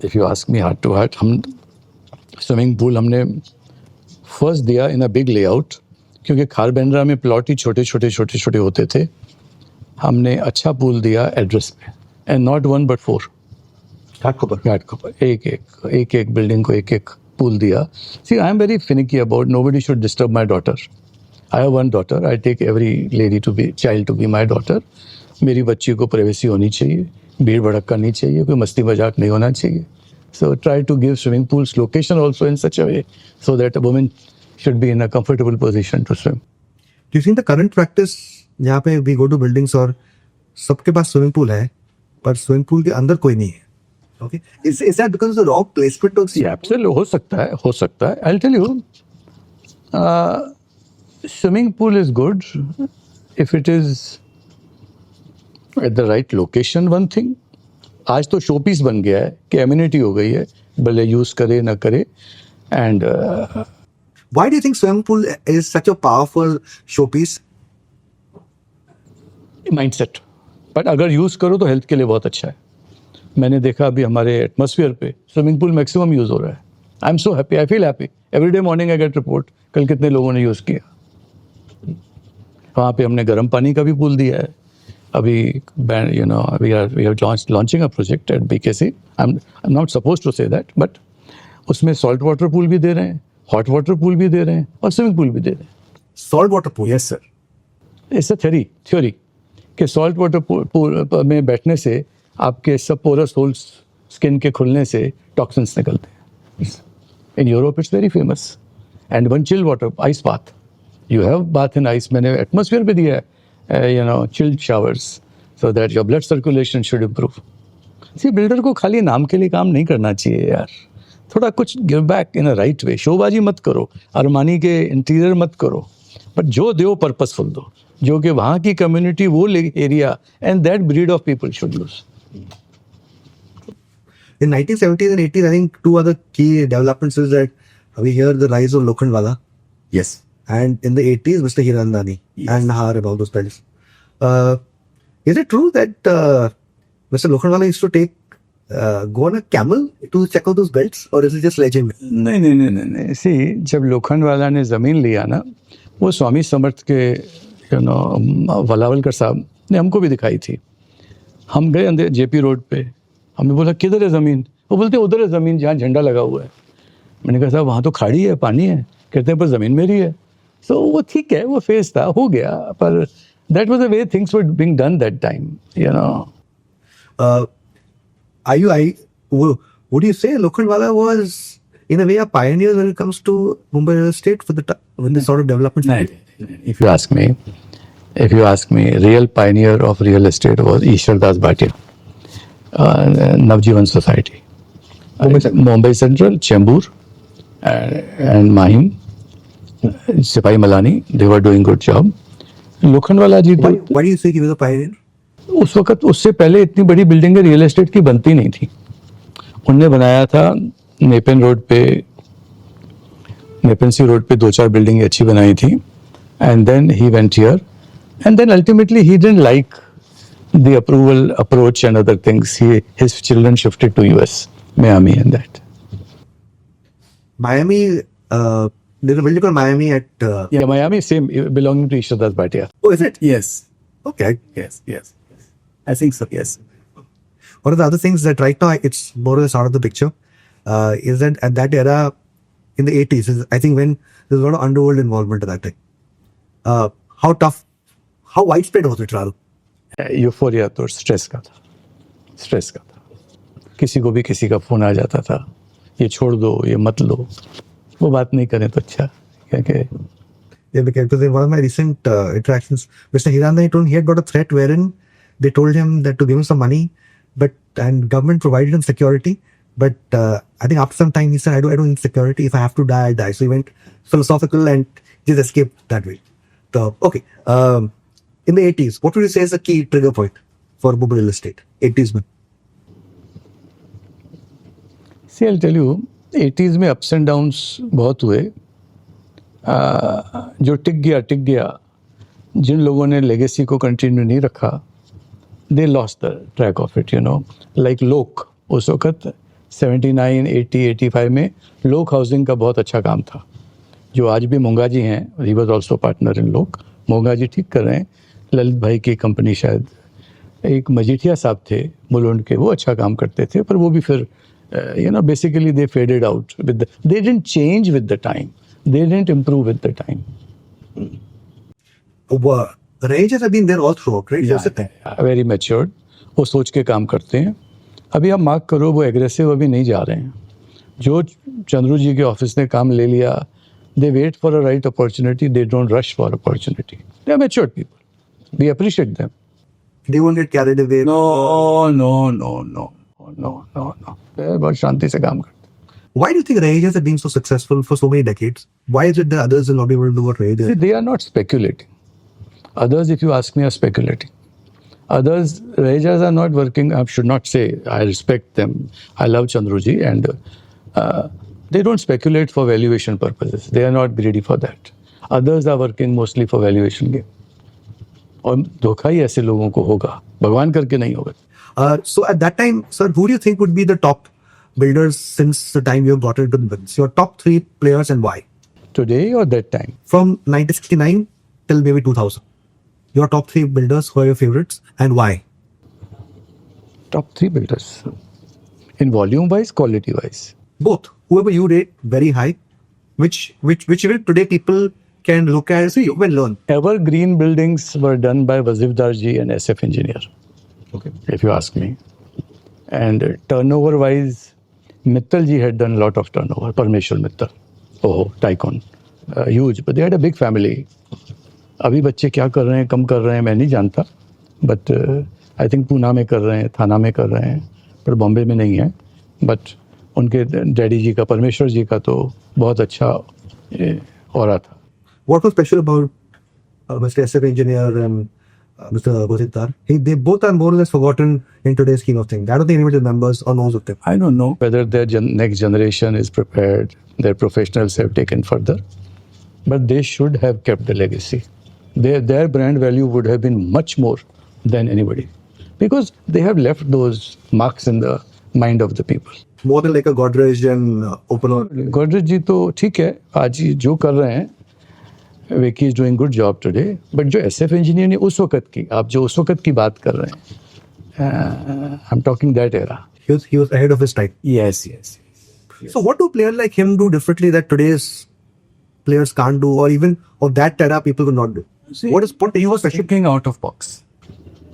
If you ask me heart to heart, हम swimming pool हमने first दिया इन a big layout, क्योंकि खारबेंड्रा में plot ही छोटे होते थे. हमने अच्छा पूल दिया एड्रेस पे, एंड नॉट 1 but 4. घाटकोपर एक बिल्डिंग को एक पूल दिया. See, I am very finicky about nobody should disturb my daughter. I have one daughter. I take every child to be my daughter. मेरी बच्ची को प्राइवेसी होनी चाहिए, भीड़ भड़का नहीं चाहिए, कोई मस्ती मजाक नहीं होना चाहिए. So try to give swimming pools location also in such a way so that a woman should be in a comfortable position to swim. Do you think the current practice जहाँ पे we go to buildings और सबके पास swimming pool है, पर swimming pool के अंदर कोई नहीं है? Okay. Is that because of the wrong placement of? Yeah, absolutely. हो सकता है. I'll tell you, swimming pool is good if it is at the right location. One thing, आज तो शो पीस बन गया है कि एम्यूनिटी हो गई है, भले यूज करे ना करे. And Why do you think swimming pool is such a powerful showpiece? Mindset, but अगर यूज़ करो तो हेल्थ के लिए बहुत अच्छा है. मैंने देखा अभी हमारे एटमॉस्फेयर पे स्विमिंग पूल मैक्सिमम यूज़ हो रहा है. I am so happy, I feel happy every day morning I get report कल कितने लोगों ने यूज़ किया. वहाँ पे हमने गर्म पानी का भी पूल दिया है. अभी we are launching a project at BKC. I am not suppose to say that, but उसमें सॉल्ट वाटर पूल भी दे रहे हैं, हॉट वाटर पूल भी दे रहे हैं और स्विमिंग पूल भी दे रहे हैं. Salt water pool? Yes sir. It's a theory कि सॉल्ट वाटर पूल में बैठने से आपके सब पोरस होल्स स्किन के खुलने से टॉक्सिन्स निकलते हैं. In Europe it's very famous. And one chill water ice bath, you have bath in ice. मैंने एटमॉस्फेयर पे दिया है chilled showers so that your blood circulation should improve. See builder को खाली नाम के लिए काम नहीं करना चाहिए यार. थोड़ा कुछ give back in a right way. शोबाजी मत करो, अरमानी के इंटीरियर मत करो, बट जो दो पर्पसफुल दो, जो कि वहाँ की कम्युनिटी वो area and that breed of people should use. In 1970s and 80s, I think two other key developments is that we hear the rise of Lokhandwala, Yes. and in the 80s, Mr. Hirandani Yes. and Nahar and all those guys. Is it true that Mr. Lokhandwala used to go on a camel to check out those belts, or is it just legend? नहीं. सी जब लोखंड वाला ने ज़मीन लिया ना, वो स्वामी समर्थ के वलावलकर साहब ने हमको भी दिखाई थी. हम गए अंदर JP रोड पे, हमने बोला किधर है ज़मीन. वो बोलते उधर है ज़मीन जहाँ झंडा लगा हुआ है. मैंने कहा साहब वहाँ तो खाड़ी है, पानी है. कहते हैं पर ज़मीन मेरी है. सो वो ठीक है, वो फेस था, हो गया. पर that was the way things were being done that time. Would you say Lokhandwala was in a way a pioneer when it comes to Mumbai real estate for when this sort of development? If you ask me, real pioneer of real estate was Ishwar Das Bhatia, Navjivan Society, Mumbai Central, Chembur, and Mahim, Sipai Malani. They were doing good job. Lokhandwala ji Why do you say he was a pioneer? उस वक्त उससे पहले इतनी बड़ी बिल्डिंगें real estate की बनती नहीं थी. उनने बनाया था नेपेन सी रोड पे 2-4 बिल्डिंग अच्छी बनाई थी. And then he went here and then ultimately he didn't like the approval approach and other things. His children shifted to US, Miami and that. Miami, there's a building called Miami at. Yeah, Miami, same, belonging to Ishwar Das Bhatia. Oh, is it? Yes. Okay. Yes. I think so, yes. One of the other things that right now it's more or less out of the picture is that at that era in the 80s, I think when there was a lot of underworld involvement at that time. How widespread was it rather? Euphoria तो stress का था. किसी को भी किसी का phone आ जाता था, ये छोड़ दो, ये मत लो, वो बात नहीं करें तो अच्छा. क्या Yeah, because in one of my recent interactions, Mr. Hirandani told me he had got a threat wherein they told him that to give him some money, and government provided him security. But I think after some time he said, I don't need security. If I have to die, I die. So he went philosophical and just escaped that way. So, okay. In the 80s, what would you say is the key trigger point for Mumbai real estate? 80s में. See, I'll tell you, 80s में ups and downs बहुत हुए. जो टिक गया, जिन लोगों ने legacy को continue नहीं रखा, they lost the track of it. Like लोक, उस वक्त 79, 80, 85 में लोक हाउसिंग का बहुत अच्छा काम था. जो आज भी मोंगा जी हैं, he was also partner in लोक. मोंगा जी ठीक कर रहे हैं. ललित भाई की कंपनी, शायद एक मजीठिया साहब थे मुलुंड के, वो अच्छा काम करते थे. पर वो भी फिर basically they faded out. They didn't change with the time. They didn't improve with the time. Rahejas have been there all throughout, right? Very matured. वो सोच के काम करते हैं. अभी आप मार्क करो, वो एग्रेसिव अभी नहीं जा रहे हैं. जो चंद्रू जी के ऑफिस ने काम ले लिया, they wait for a right opportunity. They don't rush for opportunity. They are matured people. We appreciate them. They won't get carried away. No. बहुत शांति से काम करते. Why do you think Rahejas have been so successful for so many decades? Why is it that others will not be able to do what Rahejas? See, they are not speculating. Others, if you ask me, are speculating. Others, Rahejas are not working. I should not say. I respect them. I love Chandruji, and They don't speculate for valuation purposes. They are not greedy for that. Others are working mostly for valuation game. और धोखा ही ऐसे लोगों को होगा, भगवान करके नहीं होगा. So at that time, sir, who do you think would be the top builders since the time you have got into the business? Your top 3 players and why? Today or that time? From 1969 till maybe 2000. Your top 3 builders, who are your favorites and why? Top 3 builders. In volume wise, quality wise. Both. Whoever you rate very high, which even today people can look at, so you can learn. Evergreen buildings were done by Wazifdar ji and SF engineer. Okay. If you ask me. And turnover wise, Mittal ji had done a lot of turnover. Parmeshwar Mittal. Oh, Tycoon. Huge. But they had a big family. अभी बच्चे क्या कर रहे हैं, कम कर रहे हैं, मैं नहीं जानता. But I think पूना में कर रहे हैं, थाना में कर रहे हैं, पर बॉम्बे में नहीं है. But उनके डैडी जी का, परमेश्वर जी का तो बहुत अच्छा ऑरा था. What was special about Mr. SF engineer and Mr. Gosittar? They both are more or less forgotten in today's scheme of things. I don't think anybody remembers or knows of them. I don't know whether their next generation is prepared, their professionals have taken further, but they should have kept the legacy. Their brand value would have been much more than anybody because they have left those marks in the mind of the people. More than like a Godrej and open. Godrej ji to ठीक है, आज जो कर रहे हैं, Vicky is doing good job today, but जो SF engineer ने उस वक्त की, आप जो उस वक्त की बात कर रहे हैं, I'm talking that era. He was ahead of his time. Yes. So what do players like him do differently that today's players can't do, or even of that era people could not do? See, what he was special? Thinking out of box.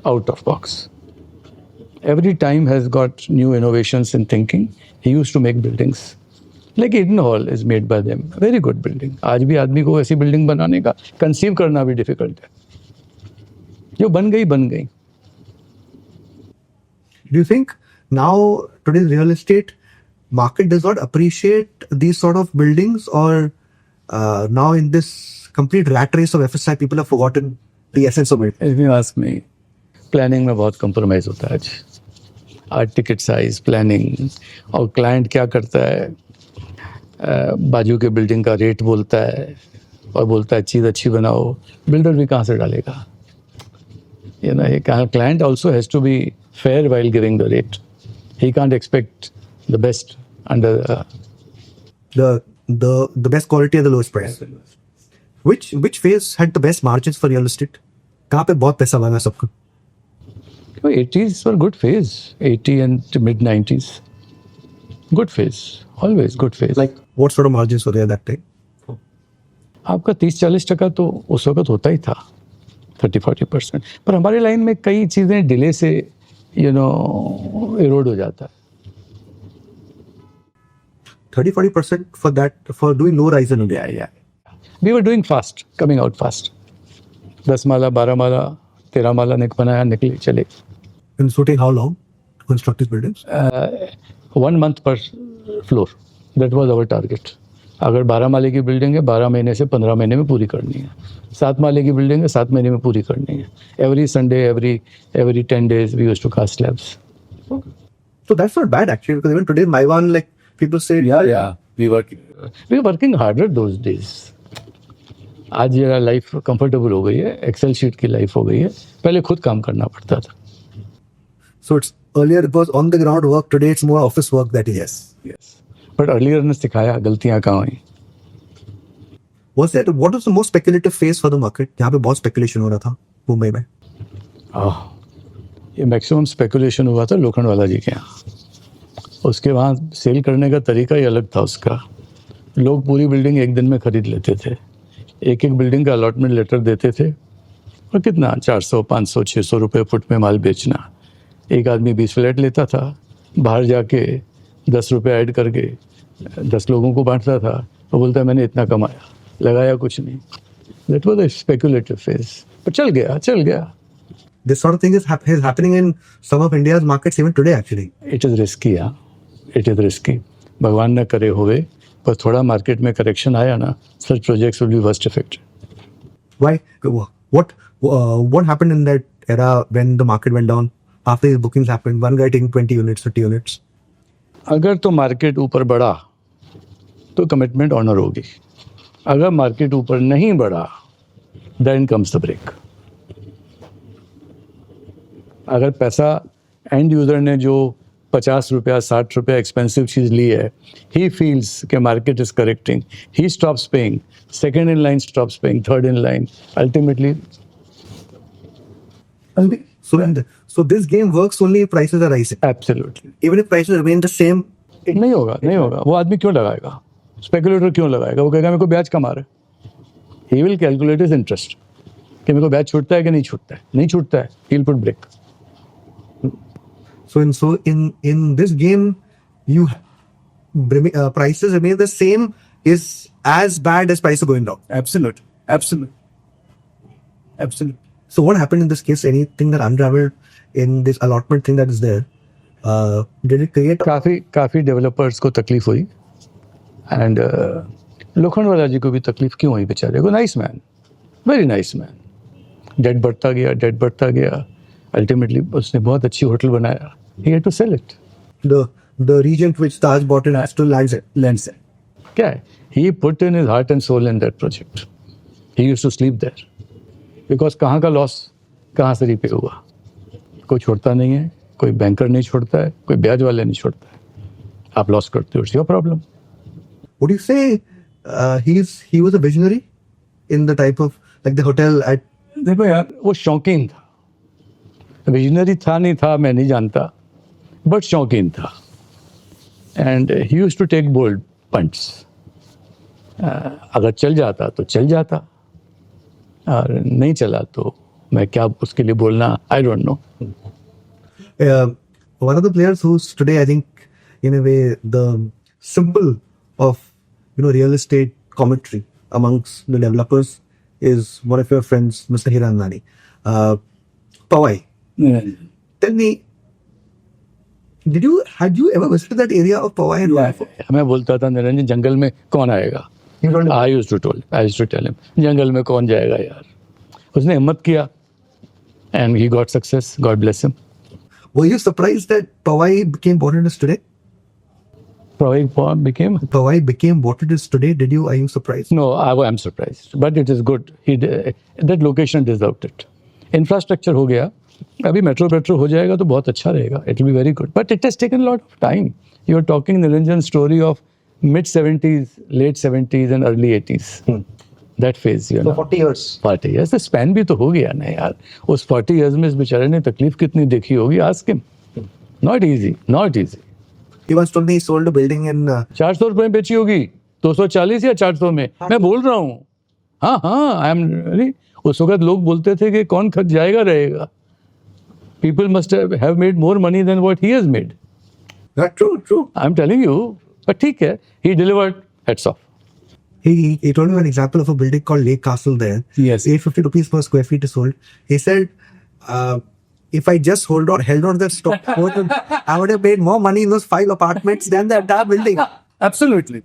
Out of box. Every time has got new innovations in thinking. He used to make buildings. Like Eden Hall is made by them. Very good building. आज भी आदमी को ऐसी building बनाने का conceive करना भी difficult है. जो बन गई. Do you think now today's real estate market does not appreciate these sort of buildings, or now in this complete rat race of FSI, people have forgotten the essence of it? If you ask me, planning में बहुत compromise होता है आज ticket size, planning, और client क्या करता है, बाजू के बिल्डिंग का रेट बोलता है और बोलता है चीज़ अच्छी बनाओ, बिल्डर भी कहाँ से डालेगा? You know, client also has to be fair while giving the rate. He can't expect the best under the best quality at the lowest price. Which phase had the best margins for real estate? कहाँ पे बहुत पैसा लगा सबको? 80s were good phase. 80 and mid 90s. Good phase. Always good phase. Like what sort of margins were there that time? आपका 30-40% तो उस वक्त होता ही था, 30-40%. पर हमारे लाइन में कई चीज़ें डिले से इरोड हो जाता है. 30-40% for that, for doing low rise in India. Yeah. We were doing fast, coming out fast. 10 माला, 12 माला, 13 माला बनाया, निकले, चले. And so take how long to construct these buildings? 1 month per floor. That was our target. अगर 12 माले की building है, 12 महीने से 15 महीने में पूरी करनी है. 7 माले की बिल्डिंग है, 7 महीने में पूरी करनी है. Every Sunday, every 10 days, we used to cast slabs. Okay. So that's not bad actually, because even today, Maiwan, like people say, yeah, we were working harder those days. आज जरा लाइफ कंफर्टेबल हो गई है, Excel sheet की life हो गई है, पहले खुद काम करना पड़ता था. So it's earlier it was on the ground work, today it's more office work that is. Yes. But earlier ने सिखाया गलतियां कहाँ हुई. What was the most speculative phase for the market? यहाँ पे बहुत speculation हो रहा था मुंबई में. ये मैक्सिमम स्पेकुलेशन हुआ था लोखंडवाला जी के यहाँ. उसके वहाँ सेल करने का तरीका ही अलग था उसका. लोग पूरी बिल्डिंग एक दिन में खरीद लेते थे. एक बिल्डिंग का अलॉटमेंट लेटर देते थे और कितना 400, 500, 600 रुपये फुट में माल बेचना. एक आदमी 20 फ्लैट लेता था, बाहर जाके 10 रुपये ऐड करके 10 लोगों को बांटता था और बोलता है मैंने इतना कमाया, लगाया कुछ नहीं. That was a speculative phase. पर चल गया. This sort of thing is happening in some of India's markets even today actually. It is risky, yeah. It is risky. भगवान न करे होवे, पर थोड़ा मार्केट में करेक्शन आया ना, such projects will be worst affected. Why? What happened in that era when the market went down? After these bookings happened, one guy taking 20 units, 30 units. अगर तो मार्केट ऊपर बढ़ा तो कमिटमेंट ऑनर होगी। अगर मार्केट ऊपर नहीं बढ़ा देन कम्स द ब्रेक। अगर पैसा एंड यूजर ने जो 50 रुपया 60 रुपया एक्सपेंसिव चीज़ ली है, ही फील्स कि market is correcting, he stops paying, second in line stops paying, third in line, ultimately. So this game works only if prices are rising. Absolutely Even if prices remain the same, नहीं होगा, नहीं होगा। वो आदमी क्यों लगाएगा? Speculator क्यों लगाएगा? वो कहेगा मेरे को ब्याज कमा रहा है। He will calculate his interest कि मेरे को ब्याज छूटता है कि नहीं छूटता है। नहीं छूटता है, he will put brake. so in this game, you prices remain the same is as bad as prices going down. Absolute, absolute, absolute. So what happened in this case? Anything that unraveled in this allotment thing that is there? Did it create? काफी developers को तकलीफ हुई and Lokhandwala जी को भी तकलीफ क्यों हुई बेचारे को? Nice man, very nice man. Debt बढ़ता गया, अल्टीमेटली उसने बहुत अच्छी होटल बनाया। He had to sell it. The region which Taj bought in has to lands it. क्या है? He put in his heart and soul in that project. He used to sleep there. Because कहाँ का loss कहाँ से repay हुआ? कोई छोड़ता नहीं है, कोई बैंकर नहीं छोड़ता है, कोई ब्याज वाले नहीं छोड़ता है। आप लॉस करते हो, it's your problem. Would you say he was a visionary in the type of like the hotel at? देखो यार, वो शौकीन था। विजनरी था नहीं था मैं नहीं जानता, बट शौकीन था। And he used to take bold punts. अगर चल जाता तो चल जाता, और नहीं चला तो मैं क्या उसके लिए बोलना, आई don't no. One of the players who's today, I think, in a way, the symbol of real estate commentary amongst the developers is one of your friends, Mr. Hirandani. Powai. Tell me, had you ever visited that area of Powai? मैं बोलता था निरंजन जंगल में कौन आएगा? I used to tell him जंगल में कौन जाएगा यार? उसने हिम्मत किया and he got success. God bless him. Were you surprised that Powai became what it is today? Powai became what it is today. Are you surprised? No, I am surprised, but it is good. That location deserved it. Infrastructure हो गया, अभी metro हो जाएगा तो बहुत अच्छा रहेगा. It will be very good. But it has taken a lot of time. You are talking Niranjan's story of mid 70s, late 70s and early 80s. That phase, you know. 40 years. 40 years. The span भी तो हो गया ना यार. उस 40 years में इस बेचारे ने तकलीफ कितनी देखी होगी? Ask him. Not easy. He once told me he sold a building in 400 रुपए में बेची होगी, 240 या 400 में. मैं बोल रहा हूँ. हाँ, आई एम रियली. उस वक्त लोग बोलते थे कि कौन खत जाएगा रहेगा. People must have made more money than what he has made. That's true. I'm telling you. But ठीक है, he delivered. Hats off. He told me an example of a building called Lake Castle there. Yes. 850 rupees per square feet is sold. He said, if I just held on that stock, I would have made more money in those 5 apartments than the entire building. Absolutely.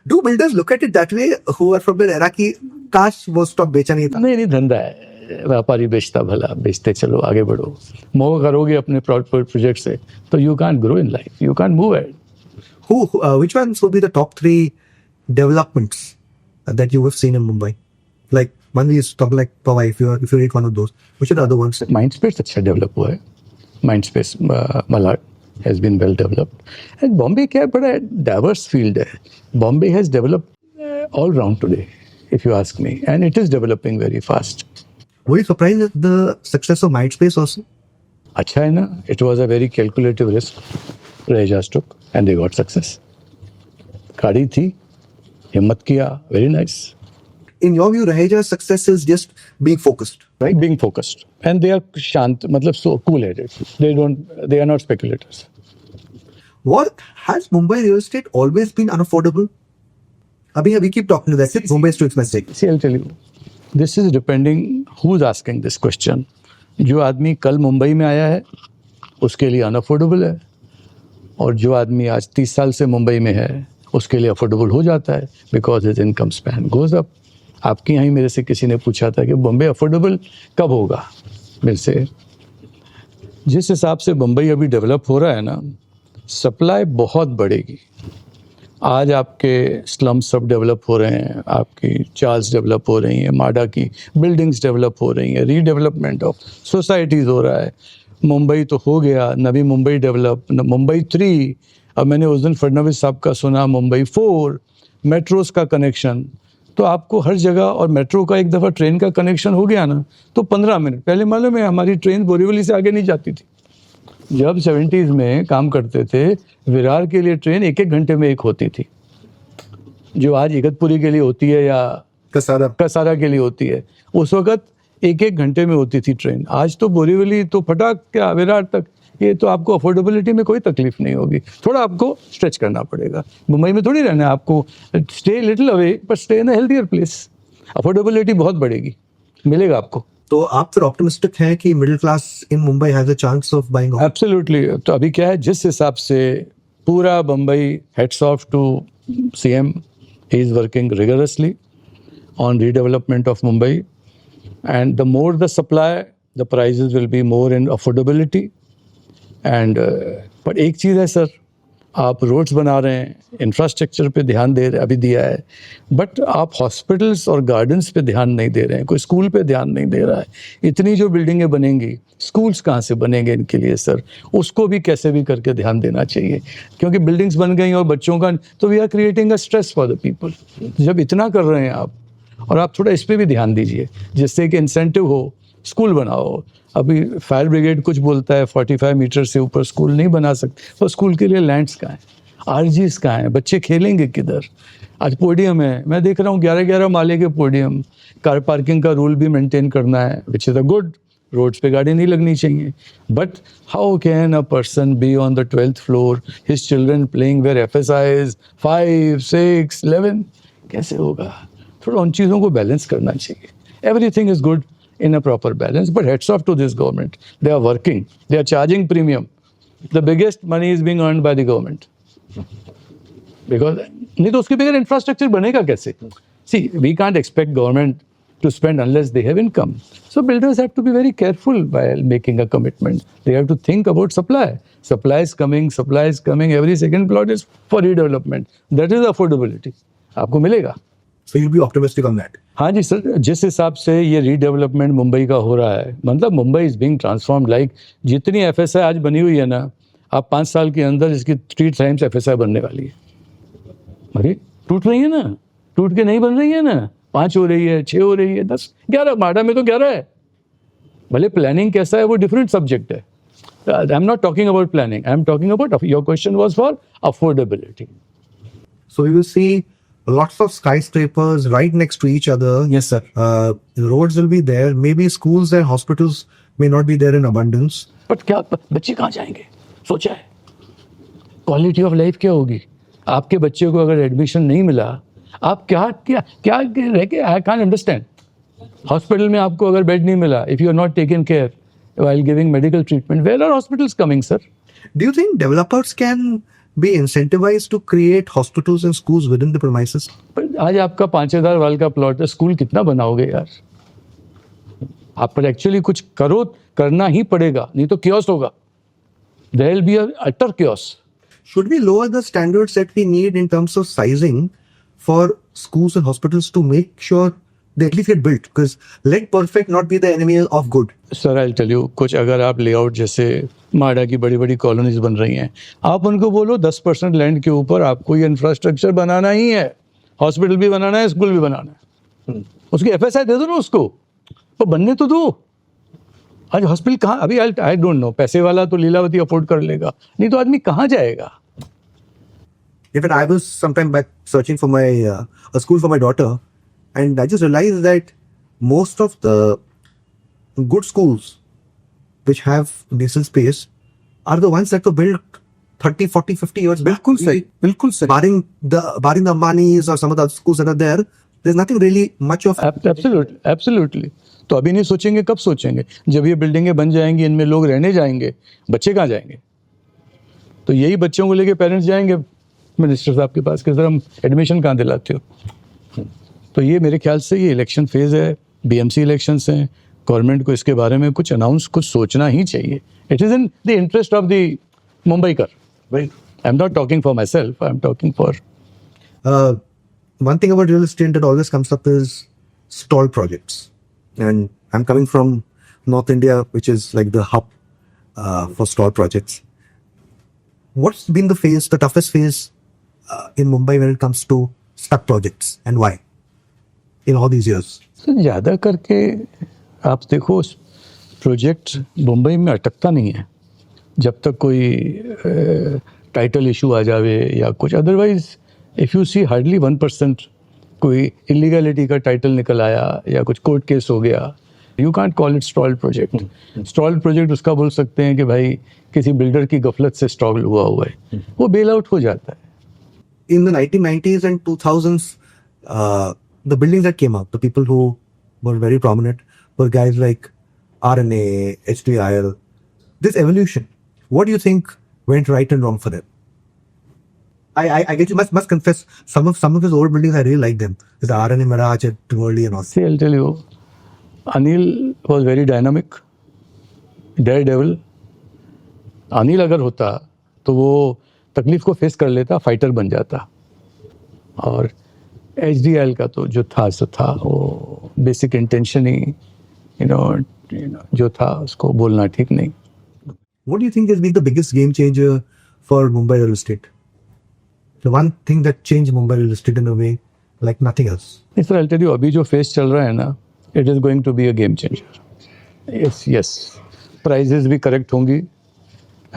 Do builders look at it that way who are from the RERA की काश वो stock बेचा नहीं था? नहीं धंधा है, व्यापारी बेचता भला, बेचते चलो आगे बढ़ो. मोह करोगे अपने प्रोजेक्ट से तो you can't grow in life, you can't move ahead. Which ones would be the top 3 developments that you have seen in Mumbai? Like one we used to talk like Powai, if you read one of those. Which are the other ones? Mindspace अच्छा develop हुआ है. Mindspace Malad has been well developed. And Bombay क्या बड़ा diverse field है. Bombay has developed all round today, if you ask me, and it is developing very fast. Were you surprised at the success of Mindspace also? अच्छा है ना. It was a very calculative risk Raheja took and they got success. गाड़ी थी, हिम्मत किया, very nice. In your view, Raheja's success is just being focused, right? Being focused, and they are shant, मतलब so cool-headed. They are not speculators. What has Mumbai real estate always been unaffordable? We keep talking to that. Mumbai is too expensive. See, I'll tell you. This is depending who's asking this question. जो आदमी कल मुंबई में आया है, उसके लिए unaffordable है, और जो आदमी आज 30 साल से मुंबई में है, उसके लिए अफोर्डेबल हो जाता है, because his income span goes up. आपके यहाँ ही मेरे से किसी ने पूछा था कि बम्बई अफोर्डेबल कब होगा मेरे से. जिस हिसाब से बम्बई अभी डेवलप हो रहा है ना, सप्लाई बहुत बढ़ेगी. आज आपके स्लम सब डेवलप हो रहे हैं, आपकी चार्ल्स डेवलप हो रही हैं, माडा की बिल्डिंग्स डेवलप हो रही हैं, रीडेवलपमेंट ऑफ सोसाइटीज़ हो रहा है। मुंबई तो हो गया, नवी मुंबई डेवलप, मुंबई 3, अब मैंने उस दिन फडणवीस साहब का सुना मुंबई 4, मेट्रोस का कनेक्शन। तो आपको हर जगह, और मेट्रो का एक दफ़ा ट्रेन का कनेक्शन हो गया ना तो 15 मिनट, पहले मालूम है हमारी ट्रेन बोरीवली से आगे नहीं जाती थी। जब 70s में काम करते थे, विरार के लिए ट्रेन 1-1 घंटे में एक होती थी, जो आज इगतपुरी के लिए होती है या कसारा के लिए होती है। उस वक्त 1-1 घंटे में होती थी ट्रेन। आज तो बोरीवली तो फटाक क्या विरार तक, ये तो आपको अफोर्डेबिलिटी में कोई तकलीफ नहीं होगी। थोड़ा आपको स्ट्रेच करना पड़ेगा, मुंबई में थोड़ी रहना है आपको, stay little away but stay in a healthier place. Affordability बहुत बढ़ेगी, मिलेगा आपको। तो आप फिर ऑप्टिमिस्टिक हैं कि middle class in Mumbai has a chance of buying? Absolutely. तो अभी क्या है, जिस हिसाब से पूरा Bombay, hats off to CM, he is working rigorously on redevelopment of Mumbai, and the more the supply, the prices will be more in affordability. And पर एक चीज़ है सर, आप रोड्स बना रहे हैं, इंफ्रास्ट्रक्चर पे ध्यान दे रहे, अभी दिया है, बट आप हॉस्पिटल्स और गार्डन्स पे ध्यान नहीं दे रहे हैं, कोई स्कूल पे ध्यान नहीं दे रहा है। इतनी जो बिल्डिंगें बनेंगी, स्कूल्स कहाँ से बनेंगे इनके लिए सर? उसको भी कैसे भी करके ध्यान देना चाहिए, क्योंकि बिल्डिंग्स बन गई और बच्चों का, तो we are creating a stress for the people. जब इतना कर रहे हैं आप, और आप थोड़ा इस पर भी ध्यान दीजिए, जिससे कि इंसेंटिव हो, स्कूल बनाओ। अभी फायर ब्रिगेड कुछ बोलता है 45 मीटर से ऊपर स्कूल नहीं बना सकते, तो स्कूल के लिए लैंड्स कहाँ हैं, आरजीस कहाँ हैं, बच्चे खेलेंगे किधर? आज पोडियम है, मैं देख रहा हूँ 11-11 माले के पोडियम। कार पार्किंग का रूल भी मेंटेन करना है, which is a good, roads पे गाड़ी नहीं लगनी चाहिए। But how can a person be on the 12th floor, his children playing where FSIs 5, 6, 11, कैसे होगा? थोड़ा उन चीज़ों को बैलेंस करना चाहिए। Everything is good in a proper balance, but heads off to this government. They are working, they are charging premium. The biggest money is being earned by the government, because नहीं तो उसके बगैर infrastructure बनेगा कैसे? See, we can't expect government to spend unless they have income. So builders have to be very careful while making a commitment. They have to think about supply. Supply is coming. Every second plot is for redevelopment. That is affordability. आपको मिलेगा। So you'll be optimistic on that? हाँ जी sir, जिस हिसाब से ये redevelopment Mumbai का हो रहा है, मतलब Mumbai is being transformed, like जितनी FSI आज बनी हुई है ना, आप 5 साल के अंदर इसकी 3 टाइम्स FSI बनने वाली है। अरे टूट रही है ना, टूट के नहीं बन रही है ना, 5 हो रही है, 6 हो रही है, 10, 11, माडा में तो 11 है। भले प्लानिंग कैसा है वो डिफरेंट सब्जेक्ट है। आई am not talking about planning, I am talking about, your question was for affordability. So we will see lots of skyscrapers right next to each other. Yes, sir. Roads will be there. Maybe schools and hospitals may not be there in abundance. But क्या बच्चे कहाँ जाएंगे, सोचा है? Quality of life क्या होगी? आपके बच्चे को अगर एडमिशन नहीं मिला, आप क्या क्या क्या रह के, आई कांट अंडरस्टैंड। हॉस्पिटल में आपको अगर बेड नहीं मिला, if you are not taken care while giving medical treatment, where are hospitals coming, sir? Do you think developers can be incentivized to create hospitals and schools within the premises? पर आज आपका 5000 वाल का plot है, school कितना बनाओगे यार? आप पर एक्चुअली कुछ करना ही पड़ेगा, नहीं तो chaos होगा। There will be a utter chaos. Should we lower the standards that we need in terms of sizing for schools and hospitals to make sure they at least get built? Because let perfect not be the enemy of good. Sir I tell you, कुछ अगर आप layout जैसे माडा की बड़ी बड़ी colonies बन रही हैं, आप उनको बोलो 10% लैंड के ऊपर आपको ये इंफ्रास्ट्रक्चर बनाना ही है, हॉस्पिटल भी बनाना है, स्कूल भी बनाना है, उसकी FSI दे दो ना उसको, तो बनने तो दो। आज हॉस्पिटल कहाँ, अभी आई डोंट नो, पैसे वाला तो लीलावती अफोर्ड कर लेगा, नहीं तो आदमी कहाँ जाएगा? In fact, I was sometime back searching for my a school for my daughter, and I just realized that most of the good schools which have decent space are the ones that were built 30, 40, 50 years back. बिल्कुल सही, बिल्कुल सही। Barring the Ambanis or some of the other schools that are there, there's nothing really much of. Absolutely. तो अभी नहीं सोचेंगे, कब सोचेंगे? जब ये बिल्डिंगें बन जाएंगी, इनमें लोग रहने जाएंगे, बच्चे कहाँ जाएंगे? तो यही बच्चों को लेके पेरेंट्स जाएंगे मिनिस्टर साहब के पास कि सर हम एडमिशन कहाँ दिलाते हो? तो ये मेरे ख्याल से ये इलेक्शन फेज है, BMC इलेक्शंस हैं, गवर्नमेंट को इसके बारे में कुछ अनाउंस, कुछ सोचना ही चाहिए। It is in the interest of the Mumbaikar. Right. I am not talking for my self, I am talking for One thing about real estate that always comes up is stall projects. And I'm coming from North India, which is like the hub for stall projects. What's been the toughest phase in Mumbai when it comes to stuck projects, and why in all these years? Sir ज़्यादा करके आप देखो project Mumbai में अटकता नहीं है जब तक कोई टाइटल इशू आ जावे या कुछ. Otherwise if you see hardly 1% कोई इलीगलिटी का टाइटल निकल आया या कुछ कोर्ट केस हो गया. You can't call it stalled project. Stalled project उसका बोल सकते हैं कि भाई किसी बिल्डर की गफलत से स्टॉल हुआ है, वो बेल आउट हो जाता है. In the 1990s and 2000s, the buildings that came up, the people who were very prominent were guys like RNA, HDIL. This evolution, what do you think went right and wrong for them? I get you must confess, some of his old buildings I really like them. There's the RNA Mirage at Worli and all. See, I'll tell you, Anil was very dynamic, daredevil. Anil अगर होता तो वो तकलीफ को face कर लेता, fighter बन जाता. और HDL का तो जो था सो था, वो basic intention he you know जो था उसको बोलना ठीक नहीं. What do you think has been the biggest game changer for Mumbai real estate? The one thing that changed Mumbai real estate in a way like nothing else. नहीं sir, I'll tell you, अभी जो face चल रहा है ना, it is going to be a game changer. Yes prices भी correct होंगी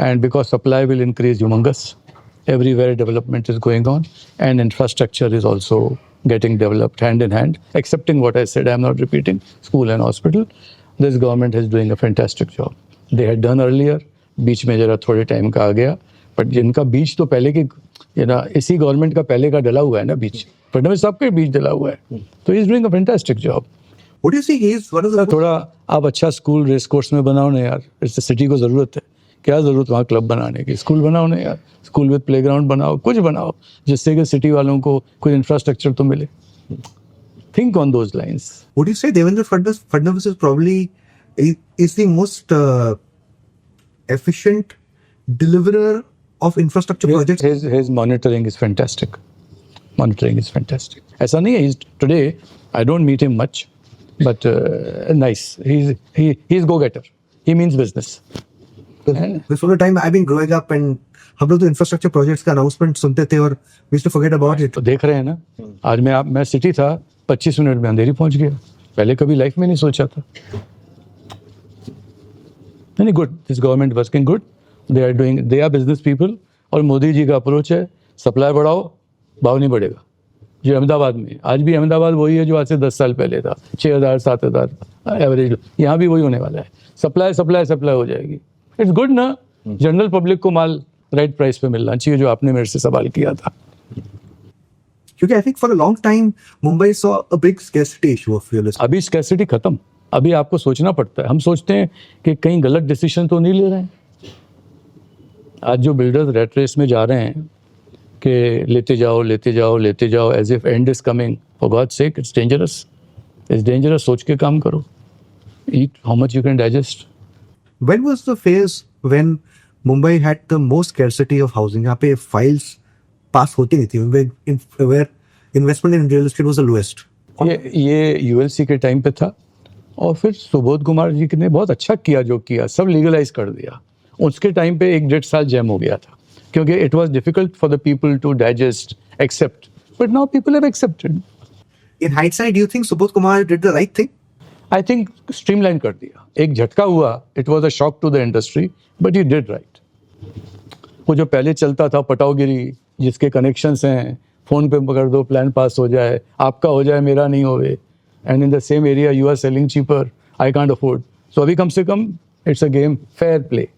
and because supply will increase humongous. Everywhere development is going on and infrastructure is also getting developed hand in hand. Excepting what I said, I'm not repeating, school and hospital. This government is doing a fantastic job. They had done earlier, बीच में जरा थोड़े time का आ गया, but जिनका बीच तो पहले की इसी गवर्नमेंट का पहले का डला हुआ है ना बीच, फडणवीस साहब का बीच डला हुआ है, तो he is doing a fantastic job. What do you see is one of the थोड़ा आप अच्छा स्कूल रेस कोर्स में बनाओ ना यार, इस सिटी को ज़रूरत है. क्या ज़रूरत वहाँ क्लब बनाने की, स्कूल बनाओ ना यार, स्कूल विद प्लेग्राउंड बनाओ, कुछ बनाओ जिससे कि सिटी वालों को कोई इंफ्रास्ट्रक्चर तो मिले. Think on those lines. Would you say Devendra Fadnavis is probably is the most efficient deliverer of infrastructure projects? His monitoring is fantastic. Monitoring is fantastic. ऐसा नहीं है. Today I don't meet him much, but nice. He's go-getter. He means business. This was the time I've been growing up and हम लोग तो infrastructure projects का announcement सुनते थे और we used to forget about it. तो देख रहे हैं ना, आज मैं सिटी था, 25 मिनट में अंधेरी पहुंच गया. पहले कभी लाइफ में नहीं सोचा था. नहीं good, this government working good. They are business people. और मोदी जी का अप्रोच है, सप्लाई बढ़ाओ, भाव नहीं बढ़ेगा. जो अहमदाबाद में, आज भी अहमदाबाद वही है जो आज से 10 साल पहले था. 6,000 7,000 एवरेज. यहाँ भी वही होने वाला है. सप्लाई हो जाएगी. इट्स गुड ना, जनरल पब्लिक को माल राइट प्राइस पे मिलना चाहिए, जो आपने मेरे से सवाल किया था. क्योंकि I think for a long time Mumbai saw a big scarcity issue of real estate. अभी स्कैर्सिटी खत्म. अभी आपको सोचना पड़ता है. हम सोचते हैं कि कहीं गलत डिसीजन तो नहीं ले रहे हैं. आज जो बिल्डर्स रेट रेस में जा रहे हैं कि लेते जाओ as if end is coming, for God sake, it's dangerous. सोच के काम करो. Eat how much you can digest. When was the phase when Mumbai had the most scarcity of housing? यहाँ पे files pass होती नहीं थी, where investment in real estate was the lowest. ये ULC के टाइम पे था. और फिर सुबोध कुमार जी ने बहुत अच्छा किया, जो किया सब लीगलाइज कर दिया. उसके टाइम पे 1-1.5 साल जैम हो गया था, क्योंकि it was difficult for the people to digest, accept. But now people have accepted. In hindsight, do you think Subodh Kumar did the right thing? I think streamline कर दिया. एक झटका हुआ, it was a shock to the industry, but he did right. वो जो पहले चलता था पटावगिरी, जिसके कनेक्शंस हैं, फोन पे पकड़ दो, प्लान पास हो जाए, आपका हो जाए, मेरा नहीं होवे, and in the same area you are selling cheaper, I can't afford. So अभी कम से कम it's a game, fair play.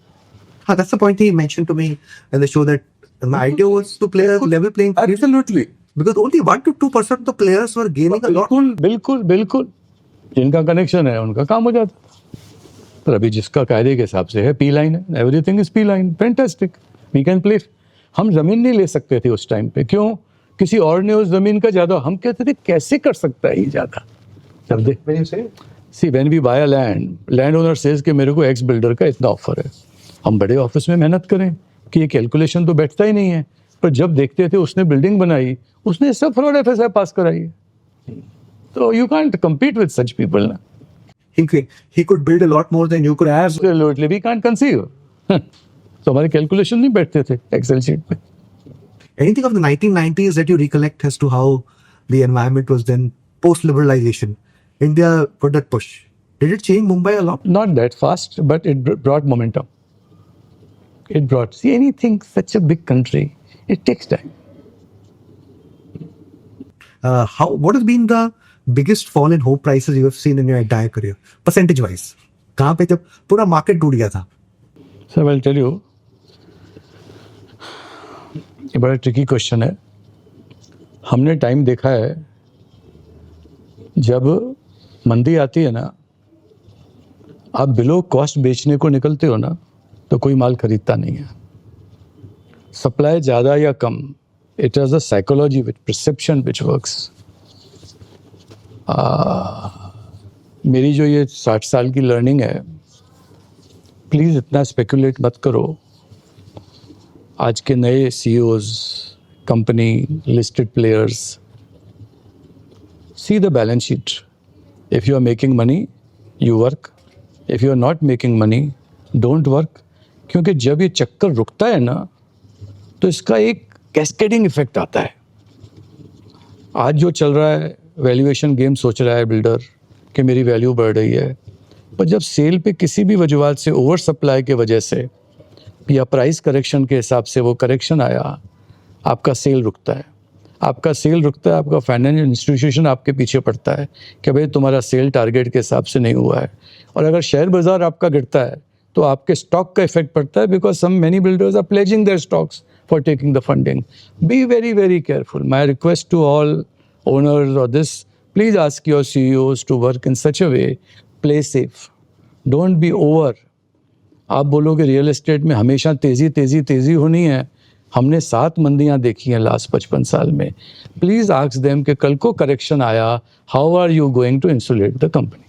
That's the point he mentioned to me in the show, that my idea was to play a level playing field. Absolutely. Because only 1 to 2% of the players were gaining a lot. बिल्कुल. जिनका connection है उनका काम हो जाता था. पर अभी जिसका कायदे के हिसाब से है, पी लाइन है, everything is pipeline. Fantastic, we can play. हम जमीन नहीं ले सकते थे उस टाइम पे. क्यों? किसी और ने उस जमीन का ज्यादा, हम कहते थे कैसे कर सकता है ये ज्यादा. जब देख when we buy a land owner says कि मेरे को एक्स बिल्डर का इतना ऑफर है, हम बड़े ऑफिस में मेहनत करें कि ये कैलकुलेशन तो बैठता ही नहीं है. पर जब देखते थे उसने बिल्डिंग बनाई, उसने सब फ्रॉड FSI पास कराई है. तो you can't compete with such people ना. He could build a lot more than you could have. Absolutely, we can't conceive. तो हमारे कैलकुलेशन नहीं बैठते थे एक्सेल शीट पे. Anything of the 1990s that you recollect as to how the environment was then post-liberalization? India put that push. Did it change Mumbai a lot? Not that fast, but it brought momentum. It brought, see, anything, such a big country, it takes time. What has been the biggest fall in home prices you have seen in your entire career, percentage-wise? कहाँ पे जब पूरा market टूट गया था? So I'll tell you, ये बड़ा tricky question है. हमने टाइम देखा है जब मंदी आती है ना, आप बिलो कॉस्ट बेचने को निकलते हो ना, तो कोई माल खरीदता नहीं है. सप्लाई ज़्यादा या कम, it is a psychology which perception which works. मेरी जो ये 60 साल की लर्निंग है, प्लीज़ इतना स्पेकुलेट मत करो. आज के नए CEOs, company, listed players, see the balance sheet. If you are making money, you work. If you are not making money, don't work. क्योंकि जब ये चक्कर रुकता है ना, तो इसका एक कैस्केडिंग इफेक्ट आता है. आज जो चल रहा है, वैल्यूएशन गेम सोच रहा है बिल्डर कि मेरी वैल्यू बढ़ रही है, पर जब सेल पे किसी भी वजूहत से ओवर सप्लाई के वजह से या प्राइस करेक्शन के हिसाब से वो करेक्शन आया, आपका सेल रुकता है. आपका सेल रुकता है, आपका फाइनेंशियल इंस्टीट्यूशन आपके पीछे पड़ता है कि भाई तुम्हारा सेल टारगेट के हिसाब से नहीं हुआ है. और अगर शेयर बाजार आपका गिरता है तो आपके स्टॉक का इफेक्ट पड़ता है, because some many builders are pledging their stocks for taking the funding. Be very very careful. My request to all owners or this, please ask your CEOs to work in such a way, play safe, don't be over. आप बोलोगे real estate में हमेशा तेज़ी तेज़ी तेज़ी होनी है. हमने 7 मंदियाँ देखी हैं लास्ट 55 साल में. प्लीज़ आस्क देम कि कल को करेक्शन आया, how are you going to insulate the company.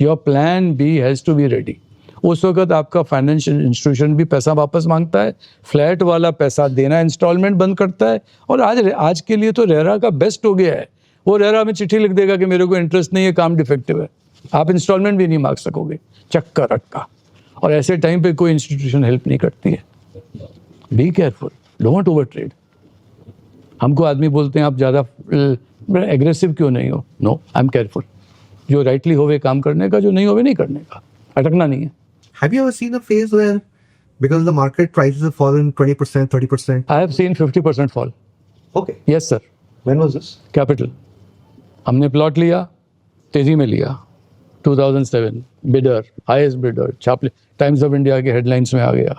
Your plan B has to be ready. उस वक्त आपका फाइनेंशियल इंस्टीट्यूशन भी पैसा वापस मांगता है, फ्लैट वाला पैसा देना इंस्टॉलमेंट बंद करता है. और आज के लिए तो रेरा का बेस्ट हो गया है. वो रेरा में चिट्ठी लिख देगा कि मेरे को इंटरेस्ट नहीं है, काम डिफेक्टिव है, आप इंस्टॉलमेंट भी नहीं मांग सकोगे. चक्कर रखा. और ऐसे टाइम पे कोई इंस्टीट्यूशन हेल्प नहीं करती है. Be careful, don't over trade. हमको आदमी बोलते हैं आप ज़्यादा एग्रेसिव क्यों नहीं हो. No, I am careful. जो राइटली होवे काम करने का, जो नहीं होवे नहीं करने का, अटकना नहीं है. Have you ever seen a phase where, because the market prices have fallen 20%, 30%? I have seen 50% fall. Okay. Yes, sir. When was this? Capital. हमने प्लॉट लिया, तेजी में लिया. 2007 बिडर, हाईएस्ट बिडर, छापले, टाइम्स ऑफ इंडिया के headlines में आ गया.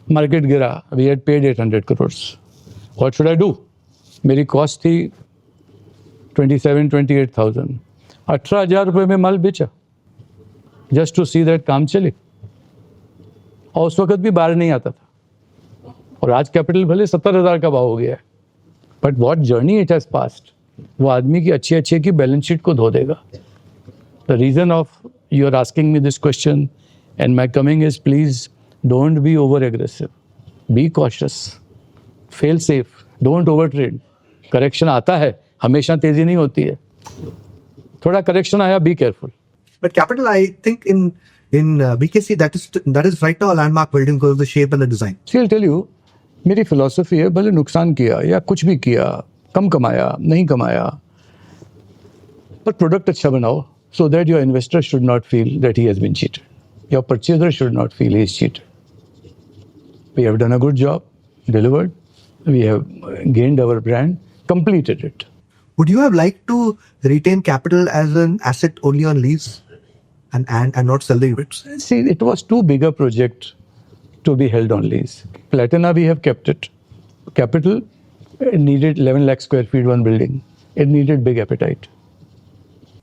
मार्केट गिरा. We had paid 800 crores. What should I do. मेरी कॉस्ट थी 28,000. 18,000 रुपये में माल बेचा, जस्ट टू सी दैट काम चले. और उस वक्त भी बाहर नहीं आता था. और आज कैपिटल भले 70,000 का भाव हो गया है, but what journey it has passed, वो आदमी की अच्छे की बैलेंस शीट को धो देगा. The reason of you are asking me this question and my coming is, please don't be over aggressive, be cautious, fail safe, don't over trade. Correction आता है, हमेशा तेजी नहीं होती है. थोड़ा करेक्शन आया, be careful. But Capital, I think in BKC, that is right now a landmark building because of the shape and the design. See, I'll tell you, मेरी फिलॉसफी है, भले नुकसान किया या कुछ भी किया, कम कमाया, नहीं कमाया, पर प्रोडक्ट अच्छा बनाओ, so that your investor should not feel that he has been cheated. Your purchaser should not feel he is cheated. We have done a good job, delivered, we have gained our brand, completed it. Would you have liked to retain Capital as an asset only on lease and not sell the units? See, it was too big a project to be held on lease. Platina, we have kept it. Capital, it needed 11 lakh square feet, one building. It needed big appetite.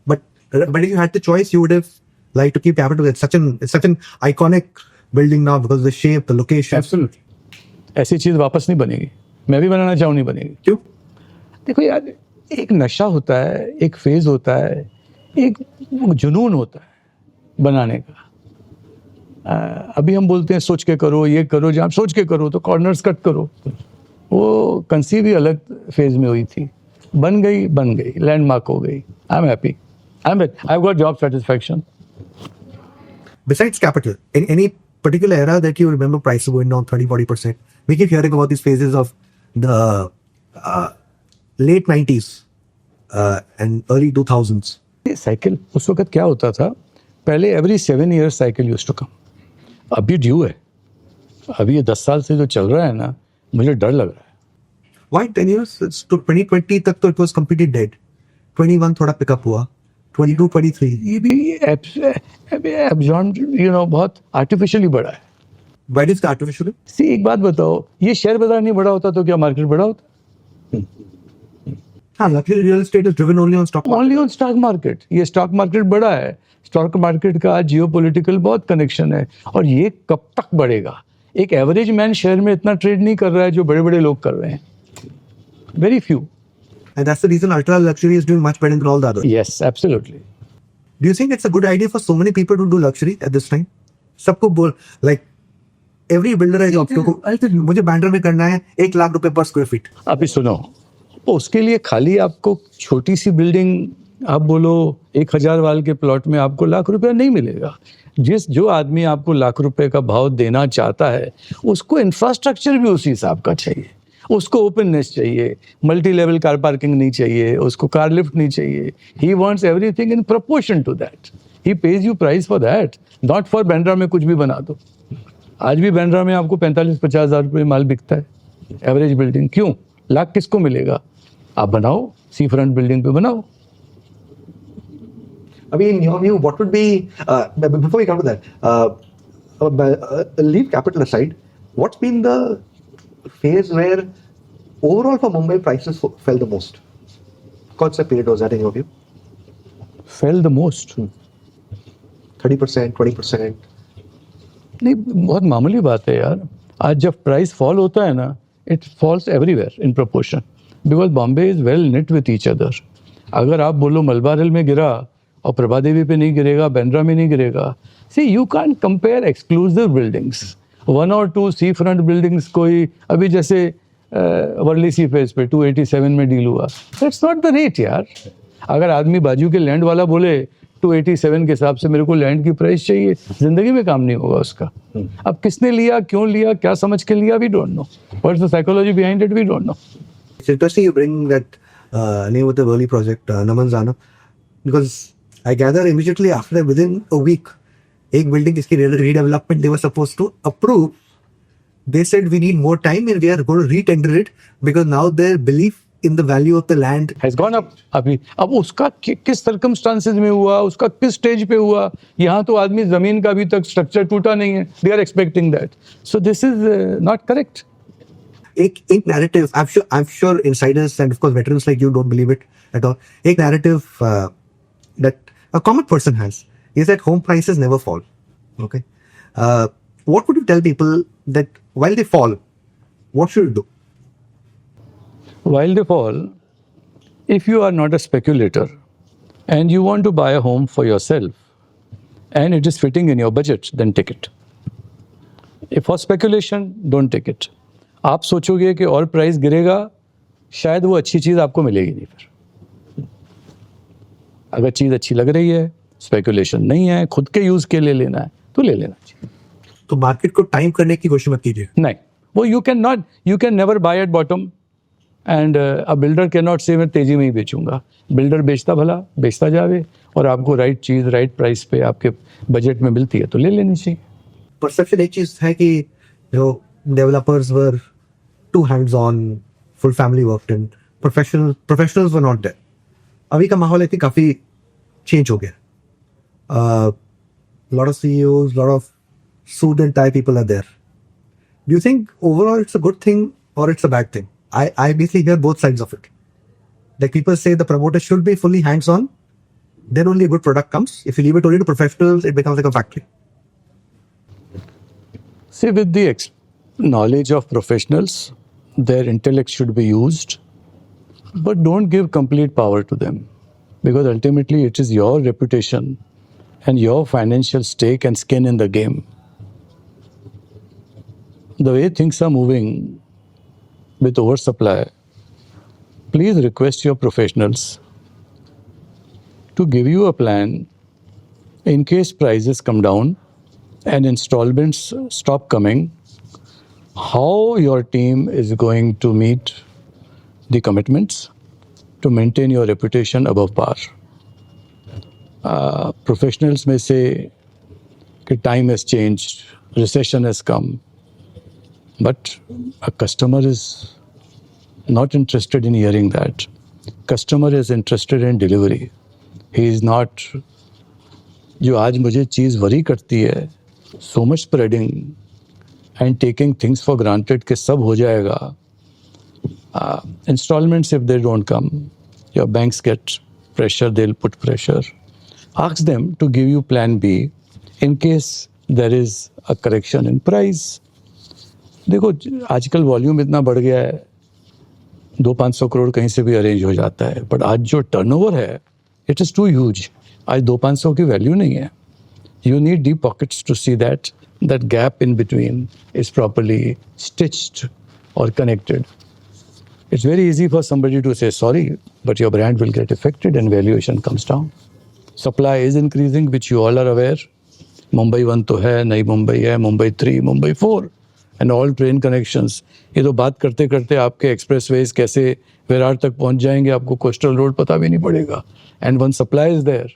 But if you had the choice, you would have liked to keep Capital. It's such an iconic building now because of the shape, the location. Absolutely. ऐसी चीज़ वापस नहीं बनेगी. मैं भी बनाना चाहूँ, नहीं बनेगी. क्यों? देखो यार, एक नशा होता है, एक फेज होता है, एक जुनून होता है बनाने का. अभी हम बोलते हैं सोच के करो, ये करो, जहाँ सोच के करो तो कॉर्नर्स कट करो, वो कंसीव ही अलग फेज में हुई थी, बन गई लैंडमार्क हो गई. I am happy, I got job satisfaction. Besides capital, in any particular era that you remember prices going down 30-40%? We keep hearing about these phases of the late 90s and early 2000s. Cycle उस वक्त क्या होता था, पहले every 7 years cycle used to come. अभी due है, अभी ये 10 साल से जो चल रहा है ना, मुझे डर लग रहा है. Why 10 years? It's to 2020 तक तो it was completely dead. 21 थोड़ा पिकअप हुआ, 22, 23. ये भी एब्जॉर्ब बहुत आर्टिफिशियली बढ़ा है. Why is it artificial? सी एक बात बताओ, ये शेयर बाजार नहीं बढ़ा होता तो क्या मार्केट बढ़ा होता? हाँ, luckily real estate is driven only on stock market. Only on stock market. ये स्टॉक मार्केट बढ़ा है, स्टॉक मार्केट का आज जियोपॉलिटिकल बहुत कनेक्शन है, और ये कब तक बढ़ेगा? एक एवरेज मैन शेयर में इतना ट्रेड नहीं कर रहा है जो बड़े बड़े लोग कर रहे हैं. Very few. And that's the reason ultra luxury is doing much better than all the others. Yes, absolutely. Do you think it's a good idea for so many people to do luxury at this time? सबको बोल, like every builder है जो मुझे बैंड्रा में करना है 1 लाख रुपए पर स्क्वायर फीट. अभी सुनो, उसके लिए खाली आपको छोटी सी बिल्डिंग, आप बोलो 1000 वाल के प्लॉट में आपको लाख रुपया नहीं मिलेगा. जो आदमी आपको लाख रुपए का भाव देना चाहता है, उसको इंफ्रास्ट्रक्चर भी उसी हिसाब का चाहिए, उसको ओपननेस चाहिए, मल्टी लेवल कार पार्किंग नहीं चाहिए, उसको कार लिफ्ट नहीं चाहिए. He wants everything in proportion to that. He pays you price for that, not for Bandra में कुछ भी बना दो. आज भी बैंड्रा में आपको 45-50 हज़ार रुपये माल बिकता है एवरेज बिल्डिंग. क्यों? लाख किसको मिलेगा? आप बनाओ, सी फ्रंट बिल्डिंग पे बनाओ. I mean, in your view, what would be, before we come to that, leave capital aside, what's been the phase where overall for Mumbai prices fell the most? कौन सा period was that in your view? Fell the most. 30%, 20%? नहीं, बहुत मामूली बात है यार. आज जब प्राइस फॉल होता है ना, it falls everywhere in proportion, because Bombay is well knit with each other. अगर आप बोलो मलबार हिल में गिरा और प्रभा देवी पे नहीं गिरेगा, बैंड्रा में नहीं गिरेगा. See you can compare exclusive buildings, 1 or 2 sea front buildings. कोई अभी जैसे वर्ली सी फेस पे 287 में डील हुआ, दैट्स नॉट द रेट यार. अगर आदमी बाजू के लैंड वाला बोले 287 के हिसाब से मेरे को लैंड की प्राइस चाहिए, जिंदगी में काम नहीं होगा उसका. अब किसने लिया, क्यों लिया, क्या समझ के लिया, we don't know. What's the psychology behind it, we don't know. It's interesting you bring that name of the Worli project, Naman Zana, because I gather immediately after that, within a week, एक building इसकी redevelopment they were supposed to approve. They said we need more time and we are going to re-tender it because now their belief in the value of the land has gone up. अभी अब उसका किस circumstances में हुआ, उसका किस stage पे हुआ. यहाँ तो आदमी जमीन का अभी तक स्ट्रक्चर टूटा नहीं है. They are expecting that. So this is not correct. एक narrative, I'm sure insiders and of course veterans like you don't believe it at all. एक narrative that a common person has is that home prices never fall. Okay, what would you tell people that while they fall, what should you do? While they fall, if you are not a speculator and you want to buy a home for yourself and it is fitting in your budget, then take it. If for speculation, don't take it. आप सोचोगे कि और price गिरेगा, शायद वो अच्छी चीज़ आपको मिलेगी नहीं. फिर अगर चीज़ अच्छी लग रही है, स्पेकुलेशन नहीं है, खुद के यूज़ के लिए लेना है, तो ले लेना चाहिए. तो मार्केट को टाइम करने की कोशिश मत कीजिए. नहीं, वो you can never by at bottom and a builder can not से मैं तेजी में ही बेचूंगा. बिल्डर बेचता भला बेचता जावे, और आपको राइट चीज़ राइट प्राइस पे आपके बजट में मिलती है तो ले लेनी चाहिए. परसेप्शन एक चीज़ है कि जो developers were too hands on, full family work and professionals were not there. अभी का माहौल है कि काफ़ी चेंज हो गया. lot of CEOs, lot of suit and tie people are there. Do you think overall it's a good thing or it's a bad thing? I basically hear both sides of it. Like people say the promoter should be fully hands-on, then only a good product comes. If you leave it only to professionals, it becomes like a factory. See, with the knowledge of professionals, their intellect should be used, but don't give complete power to them, because ultimately it is your reputation and your financial stake and skin in the game. The way things are moving, with oversupply, please request your professionals to give you a plan in case prices come down and installments stop coming, how your team is going to meet the commitments to maintain your reputation above par. Professionals may say that time has changed, recession has come, but a customer is not interested in hearing that. Customer is interested in delivery. He is not, जो आज मुझे चीज़ worry करती है, so much spreading and taking things for granted कि सब हो जाएगा. Installments, if they don't come, your banks get pressure, they'll put pressure. Ask them to give you plan B in case there is a correction in price. देखो आजकल volume इतना बढ़ गया है, 200-500 करोड़ कहीं से भी अरेंज हो जाता है, बट आज जो टर्नओवर है इट इज़ टू ह्यूज. आज 200-500 की वैल्यू नहीं है. You need deep pockets to see that gap in between is properly stitched or connected. It's very easy for somebody to say sorry, but your brand will get affected and valuation comes down. Supply is increasing, which you all are aware. Mumbai 1 तो है, नई मुंबई है, Mumbai 3, Mumbai 4 and all train connections. ये तो बात करते करते आपके एक्सप्रेसवेज कैसे विरार तक पहुंच जाएंगे, आपको कोस्टल रोड पता भी नहीं पड़ेगा. And when supply is there,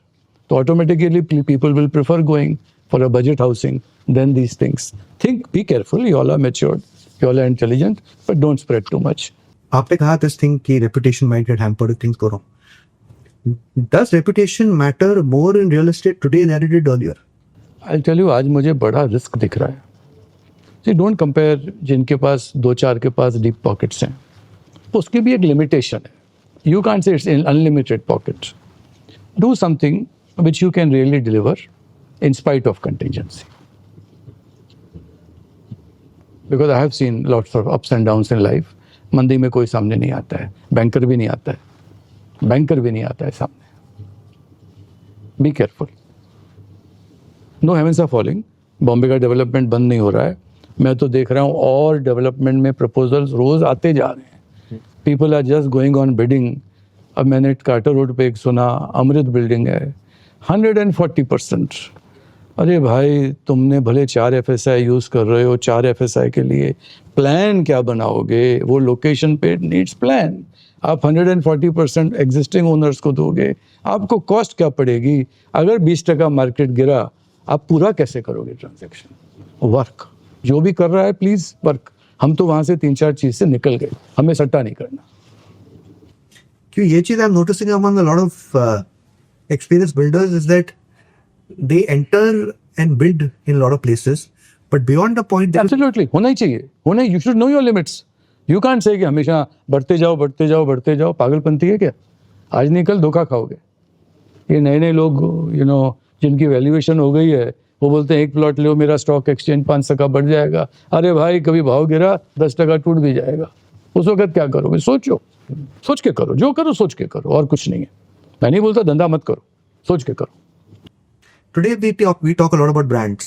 so automatically people will prefer going for a budget housing than these things. Think, be careful, you all are matured, you all are intelligent, but don't spread too much. आपने कहा this thing कि reputation might get hampered if things go wrong. Does reputation matter more in real estate today than it did earlier? I'll tell you, आज मुझे बड़ा risk दिख रहा है. See, don't compare जिनके पास 2-4 के पास deep pockets हैं. उसकी भी एक limitation है. You can't say it's an unlimited pocket. Do something which you can really deliver in spite of contingency. Because I have seen lots of ups and downs in life. मंदी में कोई सामने नहीं आता है, बैंकर भी नहीं आता है सामने. Be careful. No heavens are falling. Bombay का डेवलपमेंट बंद नहीं हो रहा है. मैं तो देख रहा हूँ और डेवलपमेंट में प्रपोजल्स रोज आते जा रहे हैं. People are just going on bidding. अब मैंने कार्टर रोड पे एक सुना, अमृत बिल्डिंग है, 140%. अरे भाई, तुमने भले 4 FSI यूज़ कर रहे हो, 4 FSI के लिए प्लान क्या बनाओगे? वो लोकेशन पे नीड्स प्लान. आप 140% एग्जिस्टिंग ओनर्स को दोगे, आपको कॉस्ट क्या पड़ेगी? अगर 20% मार्केट गिरा, आप पूरा कैसे करोगे ट्रांजैक्शन? वर्क जो भी कर रहा है, प्लीज वर्क. हम तो वहां से 3-4 चीज से निकल गए, हमें सट्टा नहीं करना. क्यों ये चीज I am noticing among a lot of experienced builders is that they enter and build in a lot of places, but beyond the point Absolutely, होना ही चाहिए, होना ही. You should know your limits. You can't say कि हमेशा बढ़ते जाओ. पागलपंती है क्या? आज नहीं कल धोखा खाओगे. ये नए लोग जिनकी वैल्यूएशन हो गई है, वो बोलते हैं 1 प्लॉट लो, मेरा स्टॉक एक्सचेंज 5% बढ़ जाएगा. अरे भाई, कभी भाव गिरा 10% टूट भी जाएगा. उस वक्त क्या करोगे? सोच के करो. जो करो सोच के करो, और कुछ नहीं है. मैं नहीं बोलता धंधा मत करो, सोच के करो. Today we talk a lot about brands.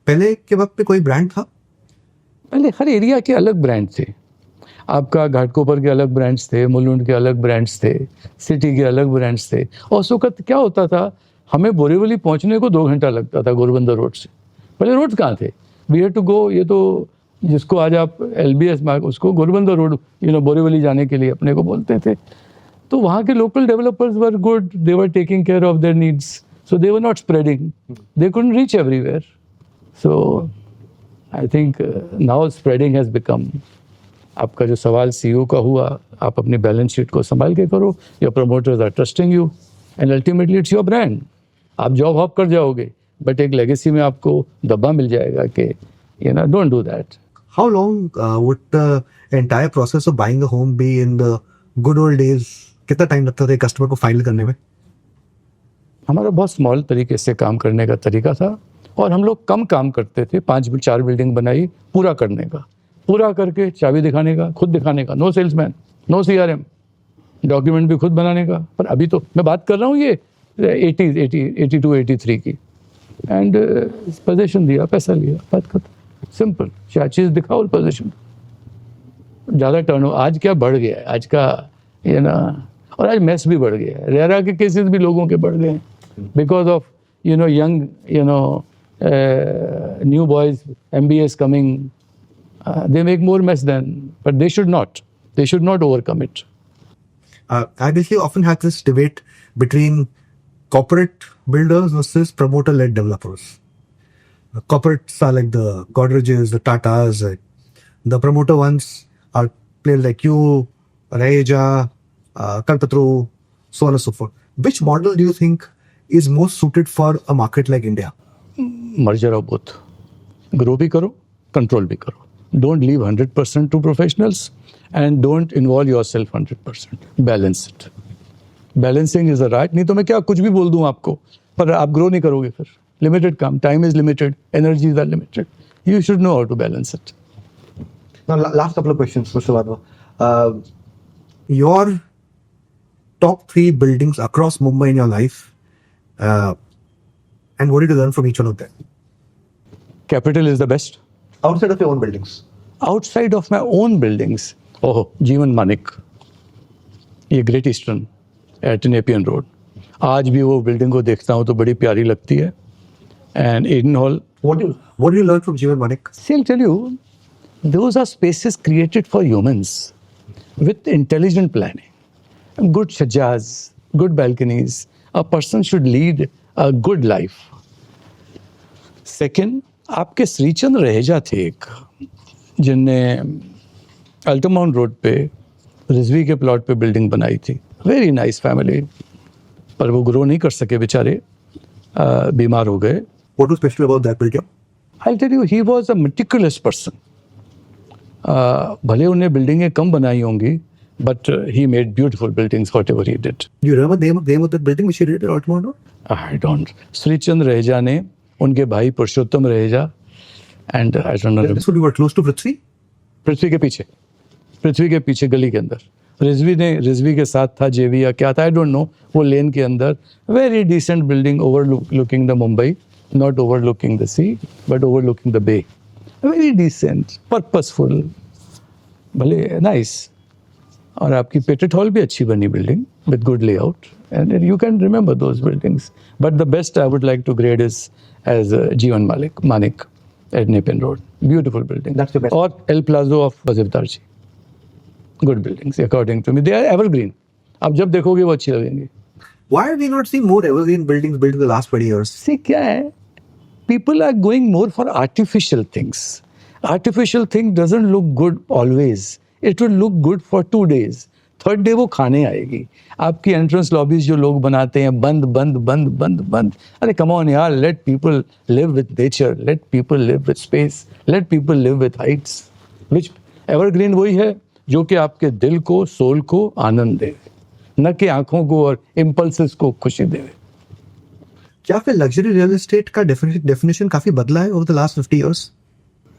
पहले के वक्त पे कोई ब्रांड था? पहले हर एरिया के अलग ब्रांड थे. आपका घाटकोपर के अलग ब्रांड्स थे, मुलुंड के अलग ब्रांड्स थे, सिटी के अलग ब्रांड्स थे. और उस वक्त क्या होता था, हमें बोरीवली पहुंचने को 2 घंटा लगता था गोरबंदर रोड से. पहले रोड कहाँ थे? वी हैड टू गो, ये तो जिसको आज आप LBS मार्ग, उसको गोरबंदर रोड बोरीवली जाने के लिए अपने को बोलते थे. तो वहाँ के local developers were good, they were taking care of their needs, so they were not spreading, they couldn't reach everywhere. So I think now spreading has become. आपका जो सवाल CEO का हुआ, आप अपनी बैलेंस शीट को संभाल के करो. Your promoters are trusting you and ultimately it's your brand. आप जॉब हॉप कर जाओगे, बट एक लेगेसी में आपको डब्बा मिल जाएगा कि don't do that. How long would the entire process of buying a home be in the good old days? कितना टाइम लगता था कस्टमर को फाइल करने में? हमारा बहुत स्मॉल तरीके से काम करने का तरीका था, और हम लोग कम काम करते थे. 5-4 बिल्डिंग बनाई, पूरा करने का, पूरा करके चाबी दिखाने का, खुद दिखाने का. No salesman, no CRM, document भी खुद बनाने का. पर अभी तो मैं बात कर रहा हूँ ये 82-83 की. एंड पोजीशन दिया, पैसा लिया, बात खत्म. सिंपल. 4 चीज दिखाओ और पोजीशन. ज़्यादा टर्न आज क्या बढ़ गया है, आज का ये ना, और आज मैस भी बढ़ गया है, रेरा के केसेस भी लोगों के बढ़ गए हैं because of young new boys MBAs coming, they make more mess than, but they should not overcome it. I basically often have this debate between corporate builders versus promoter-led developers. Corporates are like the Godreges, the Tatas. The promoter ones are players like you, Raheja, Kalpatru, so on and so forth. Which model do you think is most suited for a market like India? Merger of both. Grow भी करो, control भी करो. Don't leave 100% to professionals and don't involve yourself 100%. Balance it. Balancing is the right. नहीं तो मैं क्या कुछ भी बोल दूं आपको, पर आप grow नहीं करोगे फिर. Limited काम, time is limited, energies are limited. You should know how to balance it. Now, last couple of questions, Mr. Wadhwa. Your top 3 buildings across Mumbai in your life, and what did you learn from each one of them? Capital is the best. Outside of your own buildings. Outside of my own buildings, Jeevan Manik, ये Great Eastern at Nepean Road, आज भी वो building को देखता हूँ तो बड़ी प्यारी लगती है. And Eden hall. What do you learn from Jeevan Manik? See, I'll tell you, those are spaces created for humans with intelligent planning, good shajjas, good balconies. A person should lead a good life. Second, आपके श्रीचंद रहेजा थे एक, जिनने अल्टमाउंट road पे रिजवी के plot पे building बनाई थी. Very nice family, पर वो ग्रो नहीं कर सके बेचारे, बीमार हो गए. What was special about that building? I'll tell you, he was a meticulous person. भले उन्हें बिल्डिंगें कम बनाई होंगी, but he made beautiful buildings, whatever he did. Do you remember the name of that building which he did at Altamont Road? I don't. Shrichand Raheja ने, उनके भाई पुरुषोत्तम Raheja, and I don't know. This would be what, close to Prithvi? पृथ्वी के पीछे गली के अंदर. रिजवी के साथ था जेवी या क्या था, आई डोंट नो. वो लेन के अंदर very decent building overlooking the Mumbai, not overlooking the sea but overlooking the bay. Very decent, purposeful, भले नाइस. और आपकी पेटेट हॉल भी अच्छी बनी building with good layout, and you can remember those buildings. But the best I would like to grade is as Jeevan Manik at Nepean Road. Beautiful building. That's the best. Or El Plazo of Wazirdarji. Good buildings, according to me. They are evergreen. आप जब देखोगे वो अच्छी लगेंगी. Why have we not seen more evergreen buildings built in the last 20 years? See क्या है? People are going more for artificial things. Artificial thing doesn't look good always. It will look good for 2 days. Third day वो खाने आएगी. आपकी entrance lobbies जो लोग बनाते हैं बंद बंद बंद बंद बंद. अरे कम ऑन यार, let people live with nature, let people live with space, let people live with Heights. Which evergreen वही है जो कि आपके दिल को, सोल को आनंद दे, न कि आंखों को और इम्पल्सेस को खुशी दे. क्या फिर लग्जरी रियल एस्टेट का डेफिनेशन काफी बदला है over the last 50 years?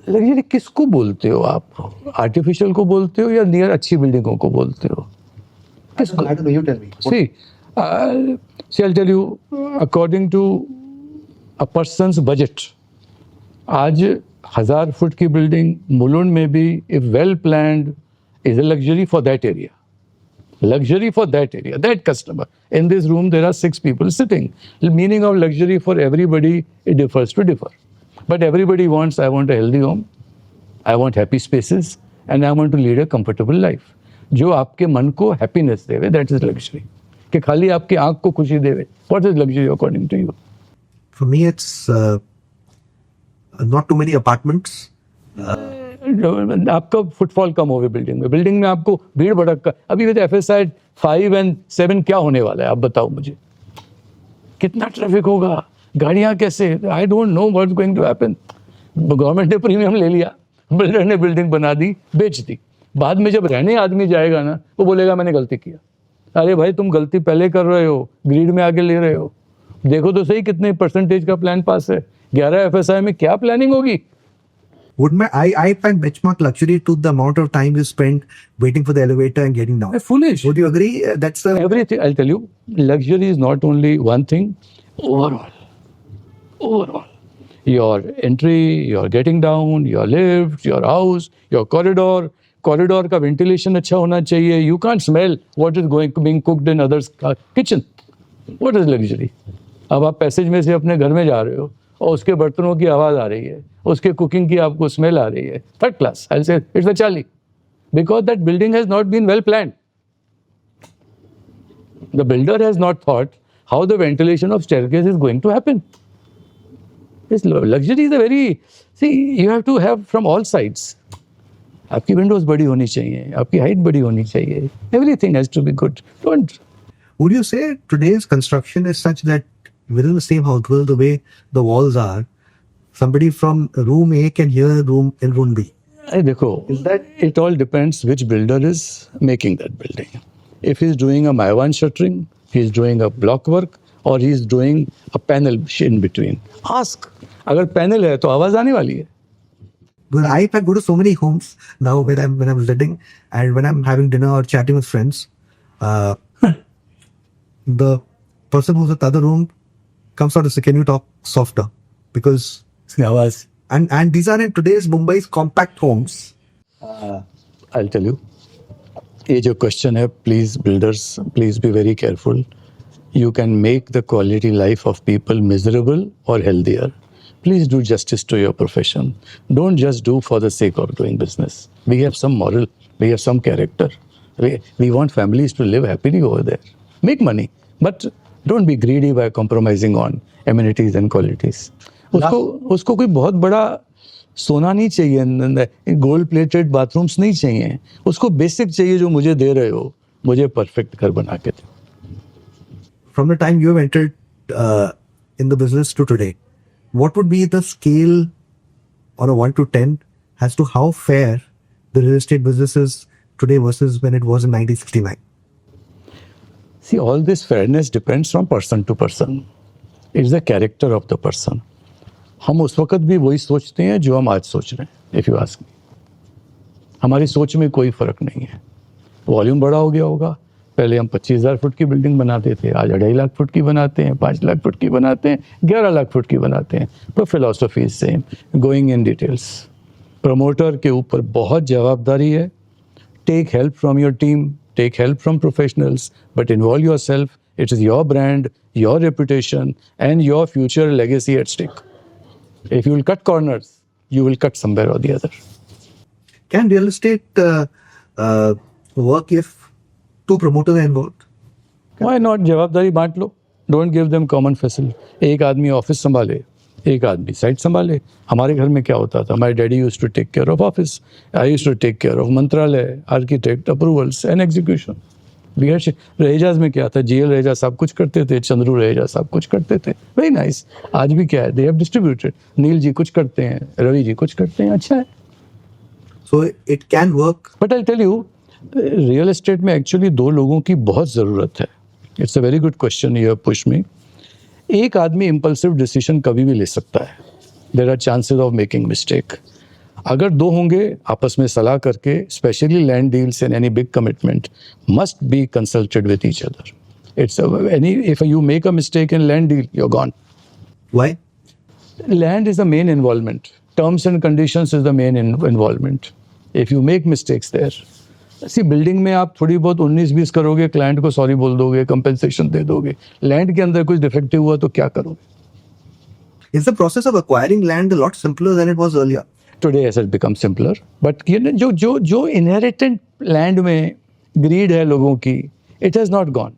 Luxury किसको बोलते हो आप? आर्टिफिशियल को बोलते हो या नियर अच्छी बिल्डिंगों को बोलते हो? किसको? I don't know, you tell me. See, I'll tell you, according to a person's budget, आज 1000 फुट की बिल्डिंग मुलुंड में भी, if well planned, is a luxury for that area. Luxury for that area, that customer. In this room, there are 6 people sitting. The meaning of luxury for everybody, it differs to differ. But everybody wants, I want a healthy home, I want happy spaces, and I want to lead a comfortable life. जो आपके मन को happiness देवे, that is luxury. कि खाली आपकी आंख को खुशी देवे. What is luxury according to you? For me, it's not too many apartments. आपका फुटफॉल कम होवे बिल्डिंग में आपको भीड़ भड़क. अभी विद FSI 5 and 7 क्या होने वाला है आप बताओ मुझे. कितना ट्रैफिक होगा, गाड़ियां कैसे, I don't know what's going to happen. Government ने प्रीमियम ले लिया, बिल्डर ने बिल्डिंग बना दी, बेच दी. बाद में जब रहने आदमी जाएगा ना, वो बोलेगा मैंने गलती किया. अरे भाई तुम गलती पहले कर रहे हो, ग्रीड में आगे ले रहे हो. देखो तो सही कितने परसेंटेज का प्लान पास है. 11 FSI में क्या प्लानिंग होगी? I find benchmark luxury to the amount of time you spend waiting for the elevator and getting down. Foolish. Would you agree? That's everything. I'll tell you, luxury is not only one thing. Overall, your entry, your getting down, your lift, your house, your corridor, corridor का ventilation अच्छा होना चाहिए. You can't smell what is going being cooked in others kitchen. What is luxury? अब आप passage में से अपने घर में जा रहे हो और उसके बर्तनों की आवाज आ रही है, उसके कुकिंग की आपको स्मेल आ रही है. Third class. आई से इट्स अ चाली, because that building has not been well planned. The builder has not thought how the ventilation of staircase is going to happen. This luxury is a very, see, you have to have from all sides. आपकी Windows बड़ी होनी चाहिए, आपकी height बड़ी होनी चाहिए. Everything has to be good. Don't. Would you say today's construction is such that within the same house, the way the walls are, somebody from room A can hear room in room B? देखो, it all depends which builder is making that building. If he's doing a Maiwan shuttering, he's doing a block work, or he's doing a panel in between. Ask. अगर panel है तो आवाज आने वाली है. Because I go to so many homes now when I'm visiting and when I'm having dinner or chatting with friends, the person who's in the other room comes out and says, "Can you talk softer?" Because आवाज. and these are in today's Mumbai's compact homes. I'll tell you. ये जो question है, please builders, please be very careful. You can make the quality life of people miserable or healthier. Please do justice to your profession. Don't just do for the sake of doing business. We have some moral, we have some character. We want families to live happily over there. Make money, but don't be greedy by compromising on amenities and qualities. उसको कोई बहुत बड़ा सोना नहीं चाहिए, gold plated bathrooms नहीं चाहिए. उसको बेसिक चाहिए जो मुझे दे रहे हो, मुझे परफेक्ट घर बना के दो. From the time you have entered in the business to today, what would be the scale on a 1 to 10 as to how fair the real estate business is today versus when it was in 1969? See, all this fairness depends from person to person. It's the character of the person. हम उस वक्त भी वही सोचते हैं जो हम आज सोच रहे हैं. इफ यू आस्क मी, हमारी सोच में कोई फर्क नहीं है. वॉल्यूम बड़ा हो गया होगा. पहले हम 25,000 फुट की बिल्डिंग बनाते थे, आज 2.5 लाख फुट की बनाते हैं, 5 लाख फुट की बनाते हैं, 11 लाख फुट की बनाते हैं. पर philosophy is same. Going in details. Promoter के ऊपर बहुत जवाबदारी है. Take help from your team, take help from professionals, but involve yourself. It is your brand, your reputation and your future legacy at stake. If you will cut corners, you will cut somewhere or the other. Can real estate work if two promoters are involved? Why not? जवाबदारी बांट लो. Don't give them common facility. एक आदमी office संभाले, एक आदमी site संभाले. हमारे घर में क्या होता था? My daddy used to take care of office. I used to take care of मंत्रालय, architect approvals and execution. रहेजाज में क्या था? जीएल रहेजा सब कुछ करते थे, चंद्रू रहेजा सब कुछ करते थे. Very nice. आज भी क्या है? They have distributed. नील जी कुछ करते हैं, रवि जी कुछ करते हैं. अच्छा है. So it can work. But I tell you, real estate में एक्चुअली 2 लोगों की बहुत ज़रूरत है. It's a very good question you have push me. एक आदमी इम्पल्सिव डिसीजन कभी भी ले सकता है. There are chances of making mistake. अगर 2 होंगे आपस में सलाह करके, specially land deals and any big commitment must be consulted with each other. It's any if you make a mistake in land deal, you are gone. Why? Land is the main involvement. Terms and conditions is the main involvement. If you make mistakes there, see, building में आप थोड़ी बहुत 19-20 करोगे, client को sorry बोल दोगे, compensation दे दोगे. Land के अंदर कुछ डिफेक्टिव हुआ तो क्या करोगे? Is the process of acquiring land a lot simpler than it was earlier? Today has it become simpler, but जो inherited land में greed है लोगों की, it has not gone.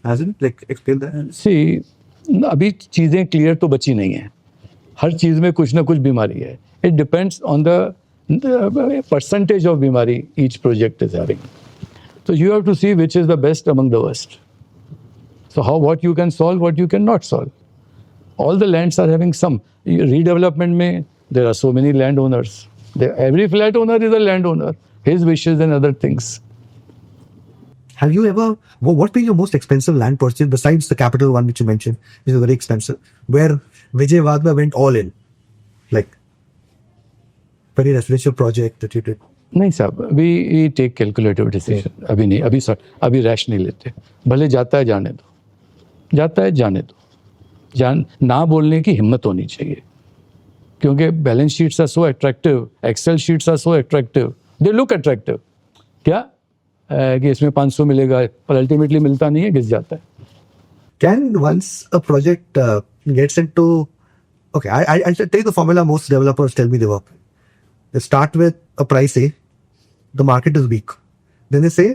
Hasn't? Like, explain that. See, अभी चीजें clear तो बची नहीं है. हर चीज में कुछ ना कुछ बीमारी है. It depends on the percentage of बीमारी each project is having. So you have to see which is the best among the worst. So what you can solve, what you cannot solve. All the lands are having some redevelopment में. There are so many landowners. Every flat owner is a landowner. His wishes and other things. Have you ever, what been your most expensive land purchase besides the capital one which you mentioned, which is very expensive, where Vijay Wadhwa went all in? Like, very residential project that you did? नहीं साहब, we take calculative decision. अभी नहीं, अभी rash नहीं लेते. भले जाता है जाने दो, जाता है जाने दो. ना बोलने की हिम्मत होनी चाहिए. क्योंकि balance sheets are so attractive, Excel sheets are so attractive. They look attractive, क्या कि इसमें 500 मिलेगा, पर अल्टीमेटली मिलता नहीं है, घिस जाता है. Can once a project gets into, okay, I'll take the formula most developers tell me they work. They start with a price A, the market is weak. Then they say,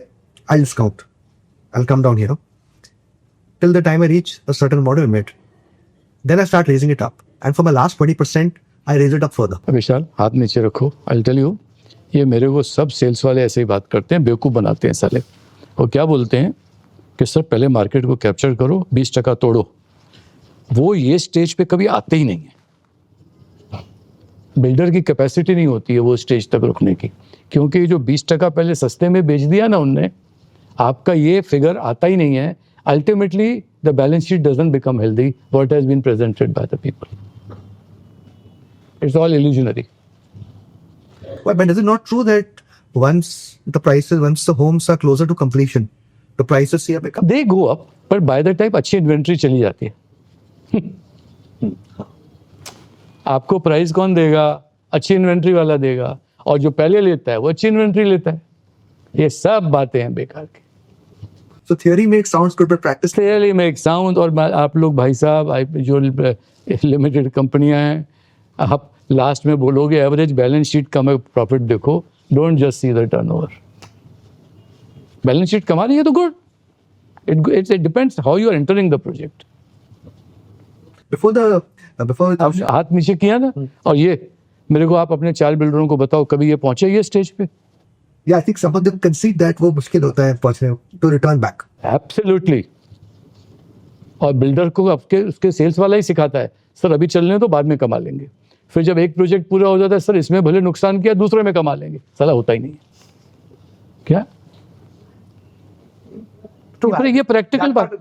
I'll discount, I'll come down here till the time I reach a certain model limit. Then I start raising it up. And for my last 20%, I raise it up further. विशाल, हाथ नीचे रखो. I'll tell you, ये मेरे को सब sales वाले ऐसे ही बात करते हैं, बेवकूफ़ बनाते हैं साले. और क्या बोलते हैं कि सर पहले मार्केट को कैप्चर करो, 20% तोड़ो. वो ये स्टेज पे कभी आते ही नहीं है. बिल्डर की कैपेसिटी नहीं होती है वो स्टेज तक रुकने की, क्योंकि जो 20% पहले सस्ते में बेच दिया ना उनने, आपका ये फिगर आता ही नहीं है. Ultimately the balance sheet doesn't become healthy what has been presented by the people. It's all illusionary. But is it not true that once the homes are closer to completion, the prices see a pickup? They go up, but by the time अच्छी inventory चली जाती है. आपको price कौन देगा? अच्छी inventory वाला देगा, और जो पहले लेता है वो अच्छी इन्वेंट्री लेता है. ये सब बातें हैं बेकार की. So theory makes sounds good, but practice Clearly makes sound. और आप लोग भाई साहब जो लिमिटेड कंपनियां हैं, आप लास्ट में बोलोगे एवरेज बैलेंस शीट का मैं प्रॉफिट देखो, don't just see the turnover. Balance sheet कमा रही है तो good. It depends how you are entering the project. before आपने हाथ नीचे किया ना, और ये मेरे को आप अपने 4 बिल्डरों को बताओ कभी ये पहुंचे ये स्टेज पे? yeah, I think some of them concede that वो मुश्किल होता है पहुंचने to return back. एब्सोल्युटली. और बिल्डर को आपके उसके सेल्स वाला ही सिखाता है, सर अभी चलने तो बाद में कमा लेंगे. फिर जब एक प्रोजेक्ट पूरा हो जाता है, सर इसमें भले नुकसान किया दूसरे में कमा लेंगे. साला होता ही नहीं है क्या? ये प्रैक्टिकल बात,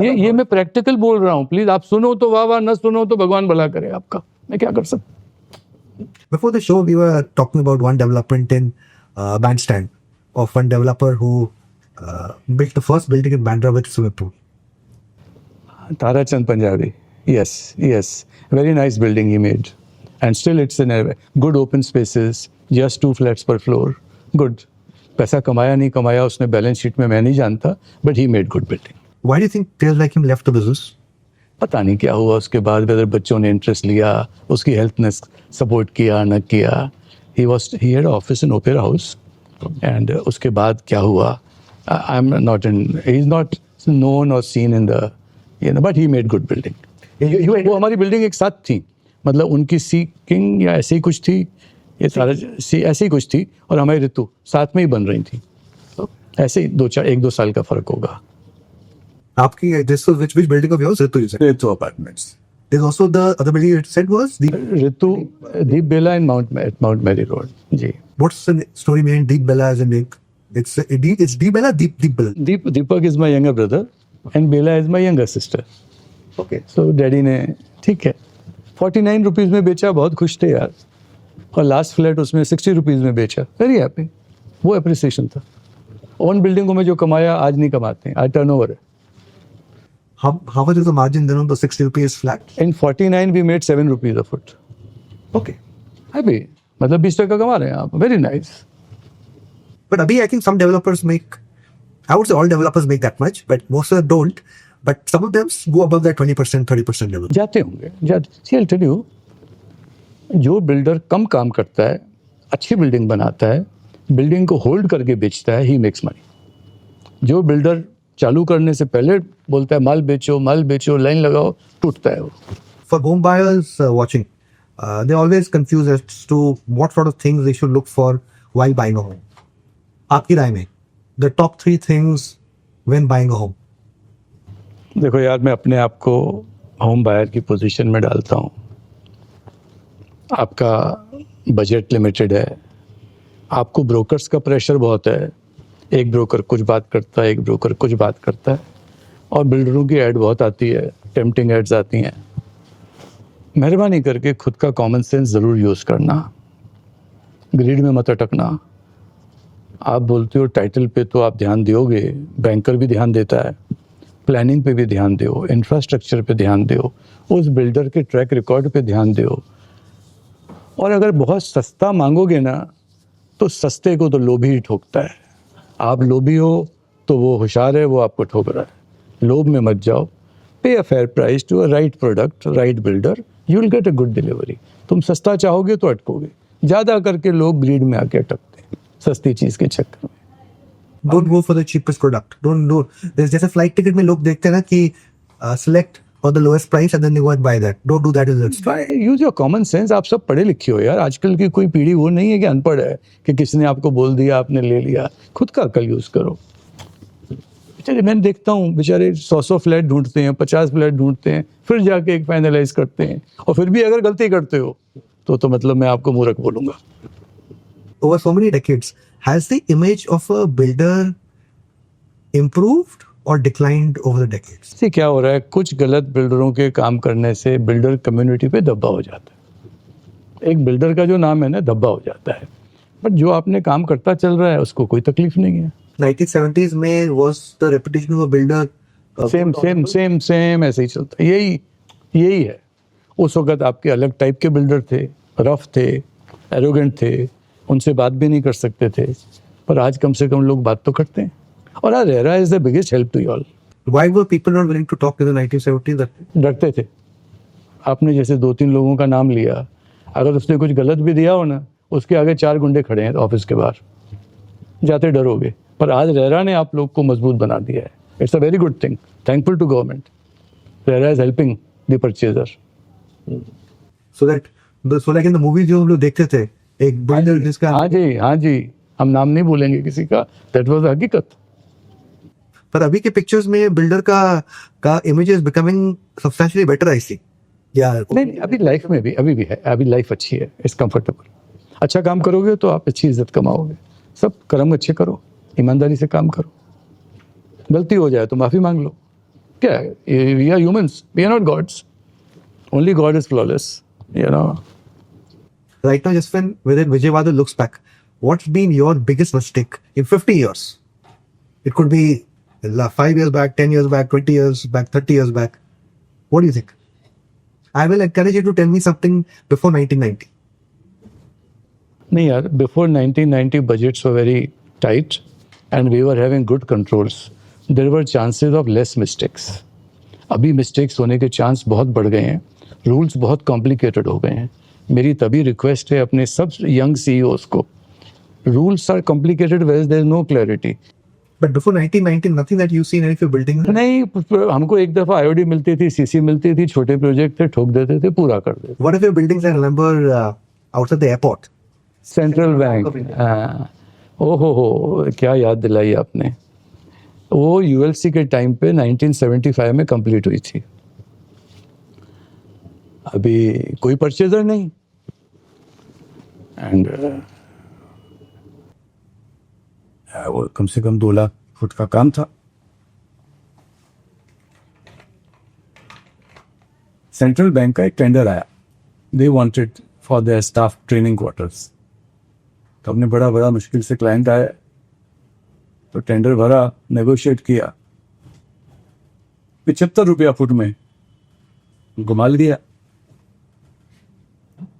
ये मैं प्रैक्टिकल बोल रहा हूँ. प्लीज आप सुनो तो वाह वाह, न सुनो तो भगवान भला करे आपका. मैं क्या कर सकता. Before the show, we were talking about one development in Bandstand of one developer who built the first building in Bandra with swimming pool. Tarachand Punjabi. Yes. Very nice building he made. And still it's in a good open spaces, just 2 flats per floor. Good. पैसा कमाया नहीं कमाया उसने balance sheet में मैं नहीं जानता, but he made good building. Why do you think players like him left the business? पता नहीं क्या हुआ उसके बाद, whether बच्चों ने इंटरेस्ट लिया, उसकी हेल्थ ने सपोर्ट किया न किया. He had an office in Opera House, and उसके बाद क्या हुआ, he's not known or seen in the, but he made good building. वो हमारी बिल्डिंग एक साथ थी, मतलब उनकी सी किंग या ऐसे ही कुछ थी, ये सारा ऐसे ही कुछ थी, और हमारी ऋतु साथ में ही बन रही थी. ऐसे ही 1-2 साल का फर्क होगा. आपकी this was which building of yours? Ritu, you said. Ritu Apartments. There's also the other building you said was the Ritu Deep Bela in Mount Mary Road. जी. What's the story behind Deep Bella as a name? It's Deep Bella, Deep Bella. Deepak is my younger brother and Bella is my younger sister. Okay. So daddy ने ठीक है 49 rupees में बेचा, बहुत खुश थे यार. और लास्ट फ्लैट उसमें 60 रुपीज़ में बेचा, वेरी हैप्पी. वो अप्रिसिएशन था. ओन बिल्डिंगों में जो कमाया आज नहीं कमाते हैं, आज टर्नओवर है. How much is the margin then on the 60 rupees flat? In 49 we made 7 rupees a foot. Okay. Happy, मतलब 20% कमा रहे हैं आप. Very nice. But abhi, I think some developers make, I would say all developers make that much, but most of them don't. But some of them go above that 20%, 30% level. जाते होंगे. See, I'll tell you, जो builder कम काम करता है, अच्छी building बनाता है, building को होल्ड करके बेचता है, ही मेक्स मनी. जो बिल्डर चालू करने से पहले बोलता है माल बेचो, लाइन लगाओ, टूटता है वो. For home buyers watching, they always confused as to what sort of things they should look for while buying a home. आपकी राय में the top 3 things when buying a home? देखो यार, मैं अपने आप को होम बायर की पोजीशन में डालता हूँ. आपका बजट लिमिटेड है, आपको ब्रोकर्स का प्रेशर बहुत है. एक ब्रोकर कुछ बात करता है, एक ब्रोकर कुछ बात करता है, और बिल्डरों की ऐड बहुत आती है, टेम्पटिंग एड्स आती हैं. मेहरबानी करके खुद का कॉमन सेंस ज़रूर यूज़ करना, ग्रीड में मत अटकना. आप बोलते हो टाइटल पे तो आप ध्यान दोगे, बैंकर भी ध्यान देता है, प्लानिंग पे भी ध्यान दो, इंफ्रास्ट्रक्चर पे ध्यान दो, उस बिल्डर के ट्रैक रिकॉर्ड पे ध्यान दो. और अगर बहुत सस्ता मांगोगे ना तो सस्ते को तो लोभी ही ठोकता है। आप लोभी हो तो वो होशियार है, वो आपको ठोक रहा है। लोभ में मत जाओ, pay a fair price to a right product, right builder, you will get a good delivery. तुम सस्ता चाहोगे तो अटकोगे। ज़्यादा करके लोग ग्रीड में आके अटकते हैं सस्ती चीज़ के चक्कर में। Don't go for the cheapest product. Don't do. There's जैसे फ्लाइट टिकट में लोग देखते हैं ना कि select for the lowest price and then they go and buy that. Don't do that as well. Use your common sense. आप सब पढ़े लिखे हो यार। आजकल की कोई पीढ़ी वो नहीं है कि अनपढ़ है, कि किसी ने आपको बोल दिया आपने ले लिया। खुद का अकल यूज करो। बेचारे मैं देखता हूँ, बेचारे 100 फ्लैट ढूंढते हैं, 50 फ्लैट ढूंढते हैं, फिर जाके एक फाइनलाइज करते हैं, और फिर भी अगर गलती करते हो तो मतलब मैं आपको मूर्ख बोलूंगा। Over so many decades, has the image of a builder improved or declined over the decades? इससे क्या हो रहा है, कुछ गलत बिल्डरों के काम करने से बिल्डर कम्युनिटी पे धब्बा हो जाता है। एक बिल्डर का जो नाम है ना, धब्बा हो जाता है। बट जो आपने काम करता चल रहा है उसको कोई तकलीफ नहीं है। 1970s में was the reputation of a builder same ऐसे ही चलता है। यही है। उस वक्त आपके अलग टाइप के बिल्डर थे, रफ थे, एरोगेंट थे, उनसे बात भी नहीं कर सकते थे, पर आज कम से कम लोग बात तो करते हैं। और RERA is the biggest help to you all. Why were people not willing to talk in the 1970s? डरते थे। आपने जैसे 2-3 लोगों का नाम लिया, अगर उसने कुछ गलत भी दिया हो ना, उसके आगे 4 गुंडे खड़े हैं ऑफिस के बाहर, जाते डरोगे। पर आज RERA ने आप लोग को मजबूत बना दिया है। It's a very good thing, thankful to government. RERA is helping the purchaser. So like in the movies जो हम लोग देखते थे, एक बिल्डर जिसका हाँ जी, हम नाम नहीं बोलेंगे किसी का, दैट वाज हकीकत। पर अभी के पिक्चर्स में बिल्डर का image is becoming substantially better I see. या नहीं, अभी लाइफ में भी अभी भी है, अभी लाइफ अच्छी है, इट्स कंफर्टेबल। अच्छा काम करोगे तो आप अच्छी इज्जत कमाओगे। सब कर्म अच्छे करो, ईमानदारी से काम करो। गलती हो जाए तो माफी मांग लो। क्या है, we are humans, we are not gods. Only God is flawless, you know. right now, just when Vijay Wadhwa looks back, what's been your biggest mistake in 50 years? It could be 5 years back, 10 years back, 20 years back, 30 years back. What do you think? I will encourage you to tell me something before 1990. नहीं यार, before 1990 budgets were very tight and we were having good controls. There were chances of less mistakes. अभी mistakes होने के chance बहुत बढ़ गए हैं, rules बहुत कॉम्प्लिकेटेड हो गए हैं। मेरी तभी रिक्वेस्ट है अपने सब यंग CEOs को, rules are complicated where there is no clarity. But before 1990, nothing that you see in any of your buildings? नहीं, हमको एक दफ़ा IOD मिलती थी, CC मिलती थी, छोटे प्रोजेक्ट थे, ठोक देते थे, पूरा कर देते। What of your buildings I remember outside the airport? Central bank, ओहो क्या याद दिलाई आपने। वो ULC के टाइम पे 1975 में कंप्लीट हुई थी। अभी कोई परचेजर नहीं, एंड वो कम से कम 2 लाख फुट का काम था। सेंट्रल बैंक का एक टेंडर आया, they wanted for their staff training quarters. तो हमने बड़ा मुश्किल से क्लाइंट आया, तो टेंडर भरा, नेगोशिएट किया, 75 रुपया फुट में घुमाल दिया।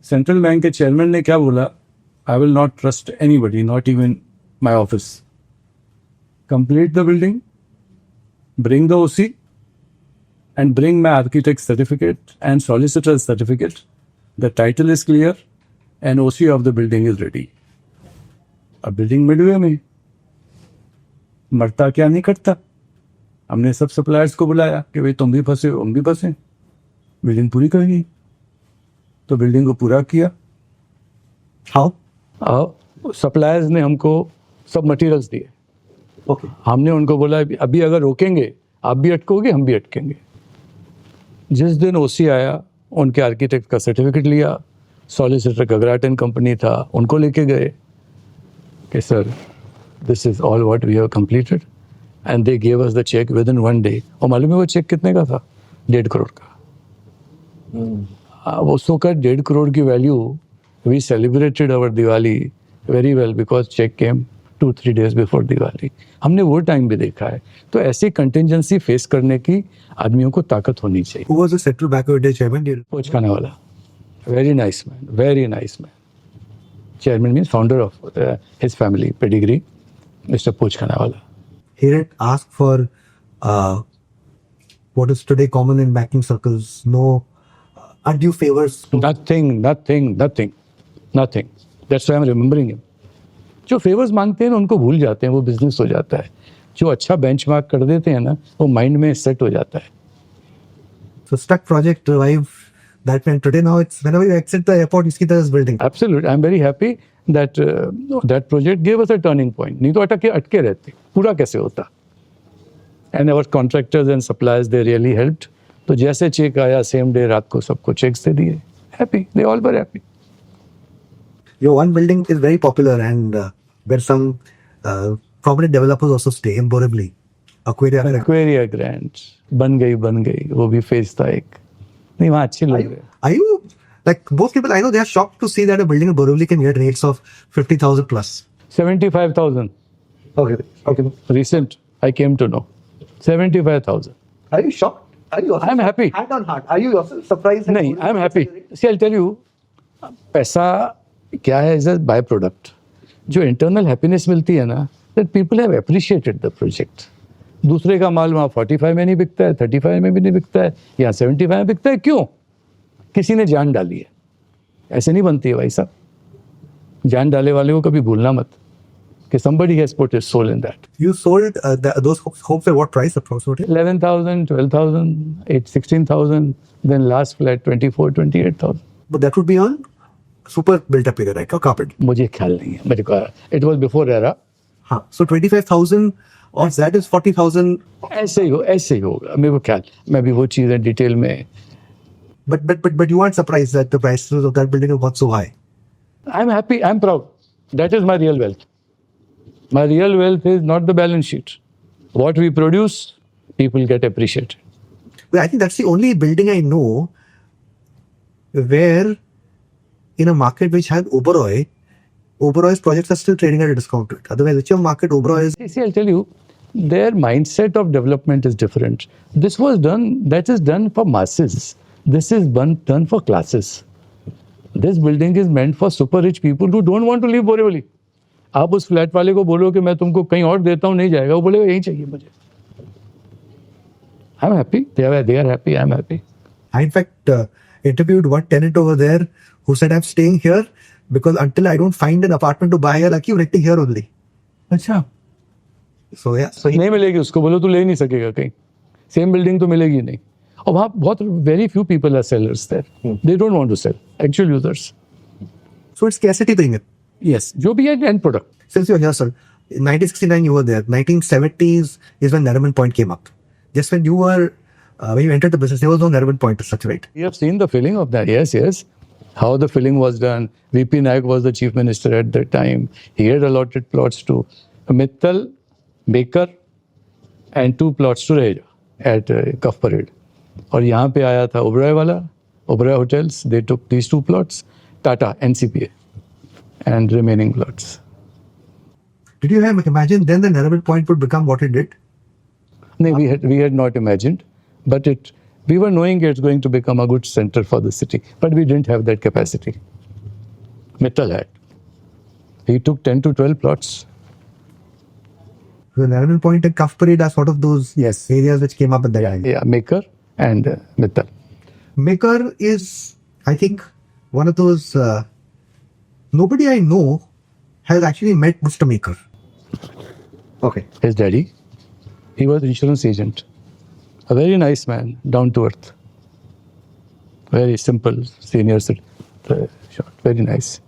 सेंट्रल बैंक के चेयरमैन ने क्या बोला, I will not trust anybody, not even my office. Complete the building, bring the OC and bring my architect certificate and solicitor certificate. The title is clear and OC of the building is ready. अब building Midway में, मरता क्या नहीं करता। हमने सब suppliers को बुलाया कि भाई तुम भी फंसे, हम भी फंसे, बिल्डिंग पूरी करेंगी। तो बिल्डिंग को पूरा किया। हाउ? सप्लायर्स ने हमको सब मटेरियल्स दिए। Okay. हमने उनको बोला अभी अगर रोकेंगे आप भी अटकोगे, हम भी अटकेंगे। जिस दिन OC आया, उनके आर्किटेक्ट का सर्टिफिकेट लिया, सॉलिसिटर गगराट एंड कंपनी था, उनको लेके गए कि sir this is all what we have completed, and they gave us the cheque within 1 day. और मालूम है वो चेक कितने का था? 1.5 करोड़ का। उस वक्त 1.5 करोड़ की value, we celebrated our Diwali very well because cheque came 2-3 days before Diwali. हमने वो टाइम भी देखा है। तो ऐसी कंटिजेंसी फेस करने की आदमियों को ताकत होनी चाहिए। Who was the central bank of India chairman? पोच खाने वाला, very nice man, very nice man. Chairman means founder of his family, pedigree, Mr. Poch Khanawala. He didn't ask for what is today common in banking circles. No undue favors. Nothing. That's why I'm remembering him. जो favours मांगते हैं ना उनको भूल जाते हैं, वो business हो जाता है. जो अच्छा बेंचमार्क कर देते हैं ना, वो माइंड में सेट हो जाता है. So stuck project revive that when today now it's whenever you exit the airport you see this building. Absolutely. I'm very happy that that project gave us a turning point. नहीं तो अटके रहते. पूरा कैसे होता? And our contractors and suppliers, they really helped. तो जैसे check आया same day रात को सबको checks दे दिए. Happy. They all were happy. Your one building is very popular and where some prominent developers also stay in Borivali. Aquaria Grande. बन गई. वो भी phase था एक. नहीं वहाँ अच्छे लोग हैं. Are you like most people I know they are shocked to see that a building in Borivali can get rates of 50,000 plus. 75,000. Okay. Recent, I came to know. 75,000. Are you shocked? Are you also I'm happy. Hand on heart. Are you also surprised? that नहीं, Borivali I'm is happy. getting- See, I'll tell you, पैसा क्या है is a byproduct. जो internal happiness मिलती है ना, that people have appreciated the project. दूसरे का माल वहाँ 45 में नहीं बिकता है, 35 में भी नहीं बिकता है, यहाँ 75 में बिकता है. क्यों? किसी ने जान डाली है. ऐसे नहीं बनती है भाई साहब. जान डाले वाले को कभी भूलना मत कि somebody has put his soul in that. You sold those homes at what price approximately? 11,000, 12,000, 16,000, then last flat 24, 28,000. But that would be on super built up area, right? Or carpet. मुझे ख्याल नहीं है मेरे को. It was before RERA. हाँ. So 25,000 of that is 40,000. ऐसे ही होगा मेरे को ख्याल. मैं भी वो चीज़ें डिटेल में. But you aren't surprised that the prices of that building have got so high. I'm happy. I'm proud. That is my real wealth. My real wealth is not the balance sheet. What we produce, people get appreciated. Well, I think that's the only building I know where in a market which has Oberoi's projects are still trading at a discount to it. Otherwise, which market Oberoi is? See, I'll tell you, their mindset of development is different. That is done for masses. This is done for classes. This building is meant for super rich people who don't want to leave Borivali. आप उस flat वाले को बोलो कि मैं तुमको कहीं और देता हूँ, नहीं जाएगा. वो बोलेगा यही चाहिए मुझे. I'm happy. They are happy. I'm happy. I in fact interviewed one tenant over there who said, I'm staying here because until I don't find an apartment to buy here, I keep renting here only. अच्छा. So yeah. So he, नहीं मिलेगी उसको. बोलो तू ले नहीं सकेगा कहीं. सेम बिल्डिंग तो मिलेगी नहीं. और वहाँ बहुत very few people are sellers there. They don't want to sell. Actual users. so it's scarcity thing. Yes. जो भी है end product. Since you're here, sir, in 1969 you were there. 1970s is when Nariman Point came up. Just when you were, when you entered the business, there was no Nariman Point as such, right? We have seen the filling of that. Yes. How the filling was done. VP Nayak was the chief minister at that time. He had allotted plots to Mittal, Baker, and 2 plots to Raheja at Cuff Parade. और यहाँ पे आया था Oberoi वाला, Oberoi Hotels. They took these 2 plots. Tata, NCPA, and remaining plots. Did you have imagined then the Nariman Point would become what it did? No, we had not imagined, but we were knowing it's going to become a good center for the city, but we didn't have that capacity. Mittal had. He took 10 to 12 plots. The Nariman Point and Cuff Parade are sort of those areas which came up at that time. Yeah, Maker and Mittal. Maker is, I think, one of those. Nobody I know has actually met Mr. Maker. Okay. His daddy, he was insurance agent. A very nice man, down to earth. Very simple, senior citizen, very nice.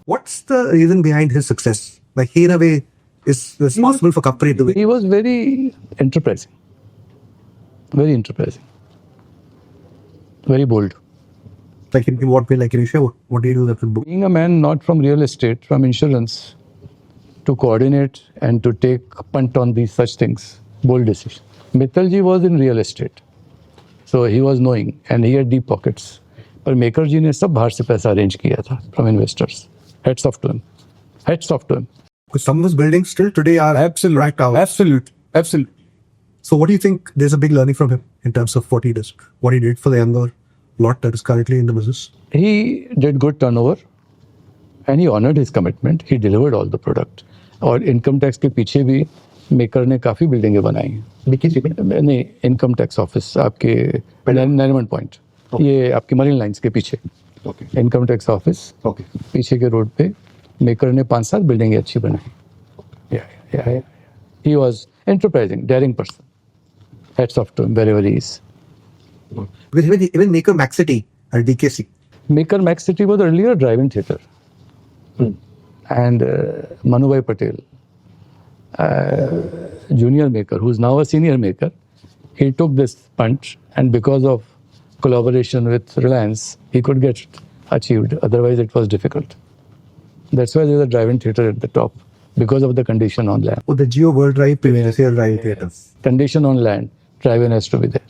What's the reason behind his success? Like he in a way is responsible for company doing. He was very enterprising. Very enterprising. Very bold. Like in what way? Like, can you share what do you do that will book? Being a man not from real estate, from insurance, to coordinate and to take a punt on these such things, bold decision. Mittalji was in real estate, so he was knowing and he had deep pockets. पर maker जी ने सब बाहर से पैसा arrange किया था from investors. Hats off to him. Hats off to him. Because some of his buildings still today are absolute right now. Absolute. So what do you think? There's a big learning from him in terms of what he does, what he did for the younger lot that is currently in the business. He did good turnover. and he honored his commitment. He delivered all the product. और income tax के पीछे भी maker ने काफ़ी बिल्डिंगें बनाई हैं. नहीं, इनकम टैक्स ऑफिस आपके नरीमन पॉइंट, ये आपकी मरीन लाइन्स के पीछे इनकम टैक्स ऑफिस पीछे के रोड पे मेकर ने 5-7 बिल्डिंगें अच्छी बनाई. He was enterprising, daring person. Hats off to him wherever he is. Because even Maker Max City at DKC. Maker Max City was earlier a drive-in theatre. And Manubhai Patel, junior maker, who's now a senior maker, he took this punch, and because of collaboration with Reliance, he could get it achieved. Otherwise, it was difficult. That's why there's a drive-in theatre at the top, because of the condition on land. Oh, the Geo World Drive, Previous Drive Theatre. Condition on land, drive-in has to be there.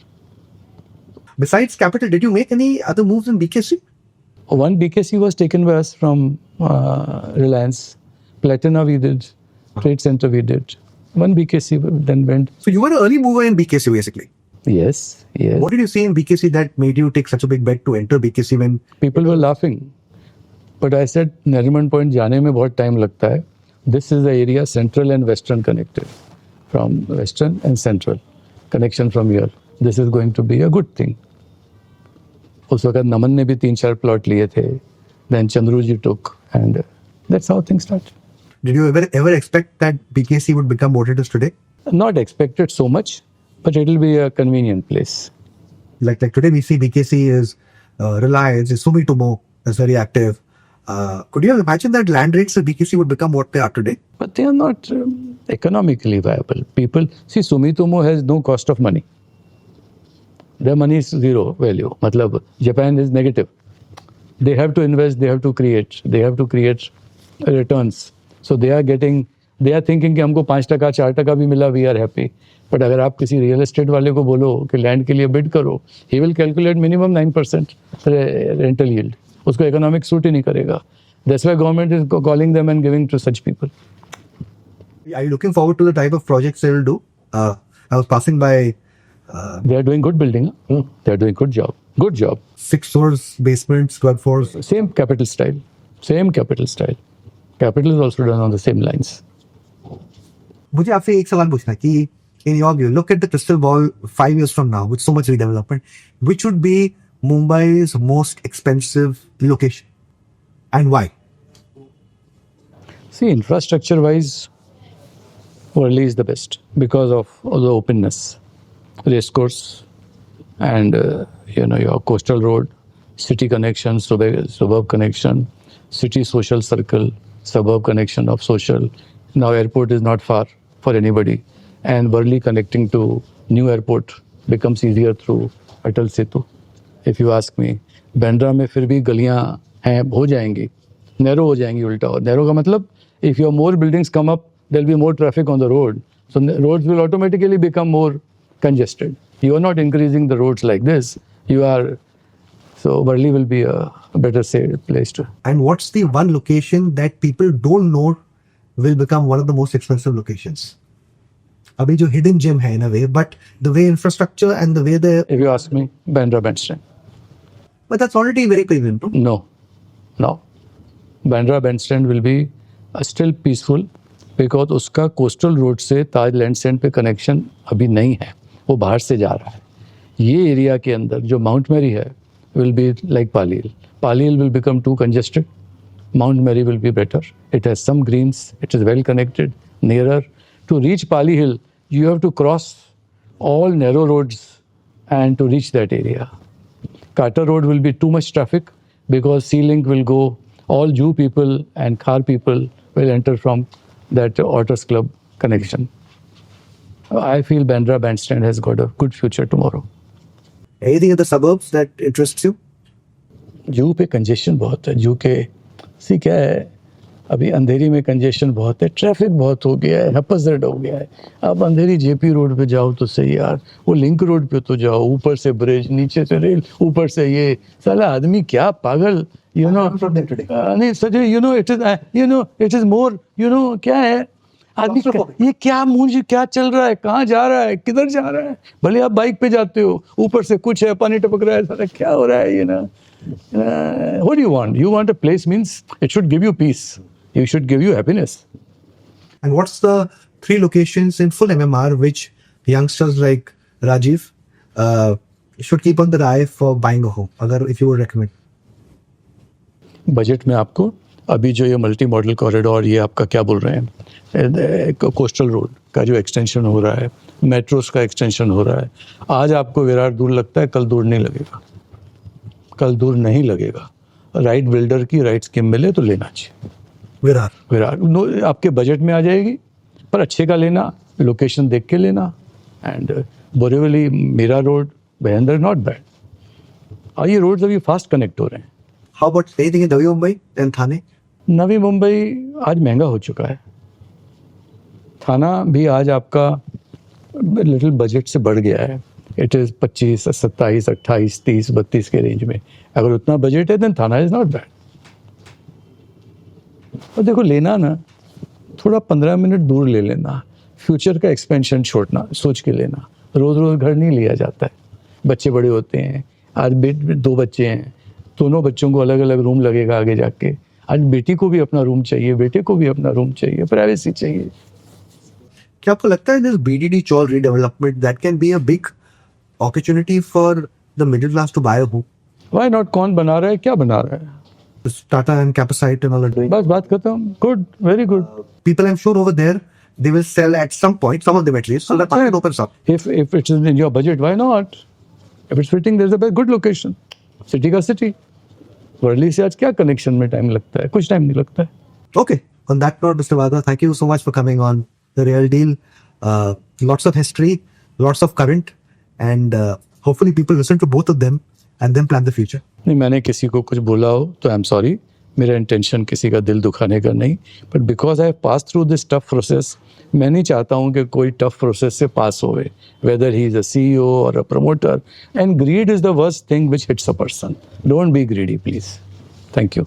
Besides Capital, did you make any other moves in BKC? One BKC was taken by us from Reliance. Platina we did, Trade Center we did. One BKC then went. So you were an early mover in BKC basically. Yes, yes. What did you see in BKC that made you take such a big bet to enter BKC when people were laughing? But I said, Nariman Point जाने में बहुत time लगता है. This is the area central and western connected. From western and central. Connection from here. This is going to be a good thing. उस वक्त नमन ने भी 3-4 plot लिए थे. Then Chandru ji took, and that's how things started. Did you ever expect that BKC would become what it is today? Not expected so much, but it will be a convenient place. Like today we see BKC is Reliance, is Sumitomo is very active. Could you have imagined that land rates of BKC would become what they are today? But they are not economically viable. People, see, Sumitomo has no cost of money. Their money is zero value. Matlab, Japan is negative. They have to invest, they have to create returns. So they are thinking कि हमको 5% 4% भी मिला, we are happy. But अगर आप किसी real estate वाले को बोलो कि land के लिए bid करो, he will calculate minimum 9% rental yield. उसको economic suit ही नहीं करेगा. That's why government is calling them and giving to such people. Are you looking forward to the type of projects they will do? I was passing by. They are doing good building. They are doing good job. Good job. 6 floors, basements, 12 floors. Same capital style. Capital is also done on the same lines. मुझे आपसे एक सवाल पूछना कि in your view, look at the crystal ball 5 years from now with so much redevelopment, which would be Mumbai's most expensive location and why? See, infrastructure-wise, Worli is the best because of all the openness. Racecourse and your coastal road, city connection, suburb connection, city social circle, suburb connection of social. Now airport is not far for anybody, and Worli connecting to new airport becomes easier through Atal Setu. If you ask me, Bandra में फिर भी गलियां हैं, हो जाएंगी, narrow हो जाएंगी उल्टा. और narrow का मतलब, if your more buildings come up, there will be more traffic on the road. So roads will automatically become more congested. You are not increasing the roads like this. So Worli will be a better place to. And what's the one location that people don't know will become one of the most expensive locations? Abhi jo hidden gem hai in a way, but the way infrastructure and the way If you ask me, Bandra Bandstand. But that's already very premium. No. Bandra Bandstand will be still peaceful because उसका coastal road से ताज लैंडस्टैंड पे connection अभी नहीं है. वो बाहर से जा रहा है. ये एरिया के अंदर जो माउंट मैरी है will be like Pali Hill. Pali Hill will become too congested. Mount Mary will be better. It has some greens. It is well connected, nearer. To reach Pali Hill, you have to cross all narrow roads and to reach that area. Carter Road will be too much traffic because C-Link will go, all Jew people and car people will enter from that Otters Club connection. I feel Bandra Bandstand has got a good future tomorrow. Anything in the suburbs that interests you? जू पे congestion बहुत है. जू के क्या है, अभी अंधेरी में कंजेशन बहुत है, ट्रैफिक बहुत हो गया है, हपसर्ड हो गया है. आप अंधेरी जेपी रोड पे जाओ तो सही यार, वो लिंक रोड पे तो जाओ, ऊपर से ब्रिज, नीचे से रेल, ऊपर से ये साला आदमी क्या पागल, नहीं सच, इट इज मोर, क्या है, आदमी ये क्या मुझे क्या चल रहा है, कहाँ जा रहा है, किधर जा रहा है, भले आप बाइक पे जाते हो, ऊपर से कुछ है, पानी टपक रहा है, सारा क्या हो रहा है ये ना. What do you want? You want a place means it should give you peace. It should give you happiness. And what's the 3 locations in full MMR which youngsters like Rajiv should keep on their eye for buying a home? अगर if you would recommend. Budget में आपको अभी जो ये multi modal corridor, ये आपका क्या बोल रहे हैं, कोस्टल रोड का जो एक्सटेंशन हो रहा है, मेट्रोस का एक्सटेंशन हो रहा है, आज आपको विरार दूर लगता है, कल दूर नहीं लगेगा, कल दूर नहीं लगेगा. राइट बिल्डर की राइट स्कीम मिले तो लेना चाहिए. विरार आपके बजट में आ जाएगी, पर अच्छे का लेना, लोकेशन देख के लेना. And Borivali, Mira Road, Bhayandar, not bad. और ये रोड्स अभी फास्ट कनेक्ट हो रहे हैं. How about anything in Navi Mumbai and Thane? Navi Mumbai आज महंगा हो चुका है. थाना भी आज आपका लिटिल बजट से बढ़ गया है. इट इज़ 25, 27, 28, 30, 32 के रेंज में. अगर उतना बजट है देन थाना इज़ नॉट बैड. और देखो, लेना ना थोड़ा 15 मिनट दूर ले लेना, फ्यूचर का एक्सपेंशन छोड़ना, सोच के लेना. रोज़ रोज़ घर नहीं लिया जाता है. बच्चे बड़े होते हैं. आज 2 बच्चे हैं, दोनों बच्चों को अलग अलग रूम लगेगा आगे जाके. आज बेटी को भी अपना रूम चाहिए, बेटे को भी अपना रूम चाहिए, प्राइवेसी चाहिए. क्या आपको लगता है this BDD Chawl redevelopment that can be a big opportunity for the middle class to buy a home? Why not? कौन बना रहा है, क्या बना रहा है? This Tata and Capacite and all are doing. बस बात खत्म. Good, very good. People, I'm sure over there, they will sell at some point, some of them at least, so that market opens up. If it's in your budget, why not? If it's fitting, there's a good location. City का city. Worli से आज क्या connection में time लगता है? कुछ time नहीं लगता है. Okay. On that note, Mr. Wadhwa, thank you so much for coming on The Real Deal. Lots of history, lots of current, and hopefully people listen to both of them and then plan the future. नहीं, मैंने किसी को कुछ बोला हो तो I am sorry. मेरा intention किसी का दिल दुखाने का नहीं. But because I pass through this tough process, मैं नहीं चाहता हूँ कि कोई टफ प्रोसेस से पास होवे, weather he is a CEO और a promoter. And greed is the worst thing which hits a person. Don't be greedy please. Thank you.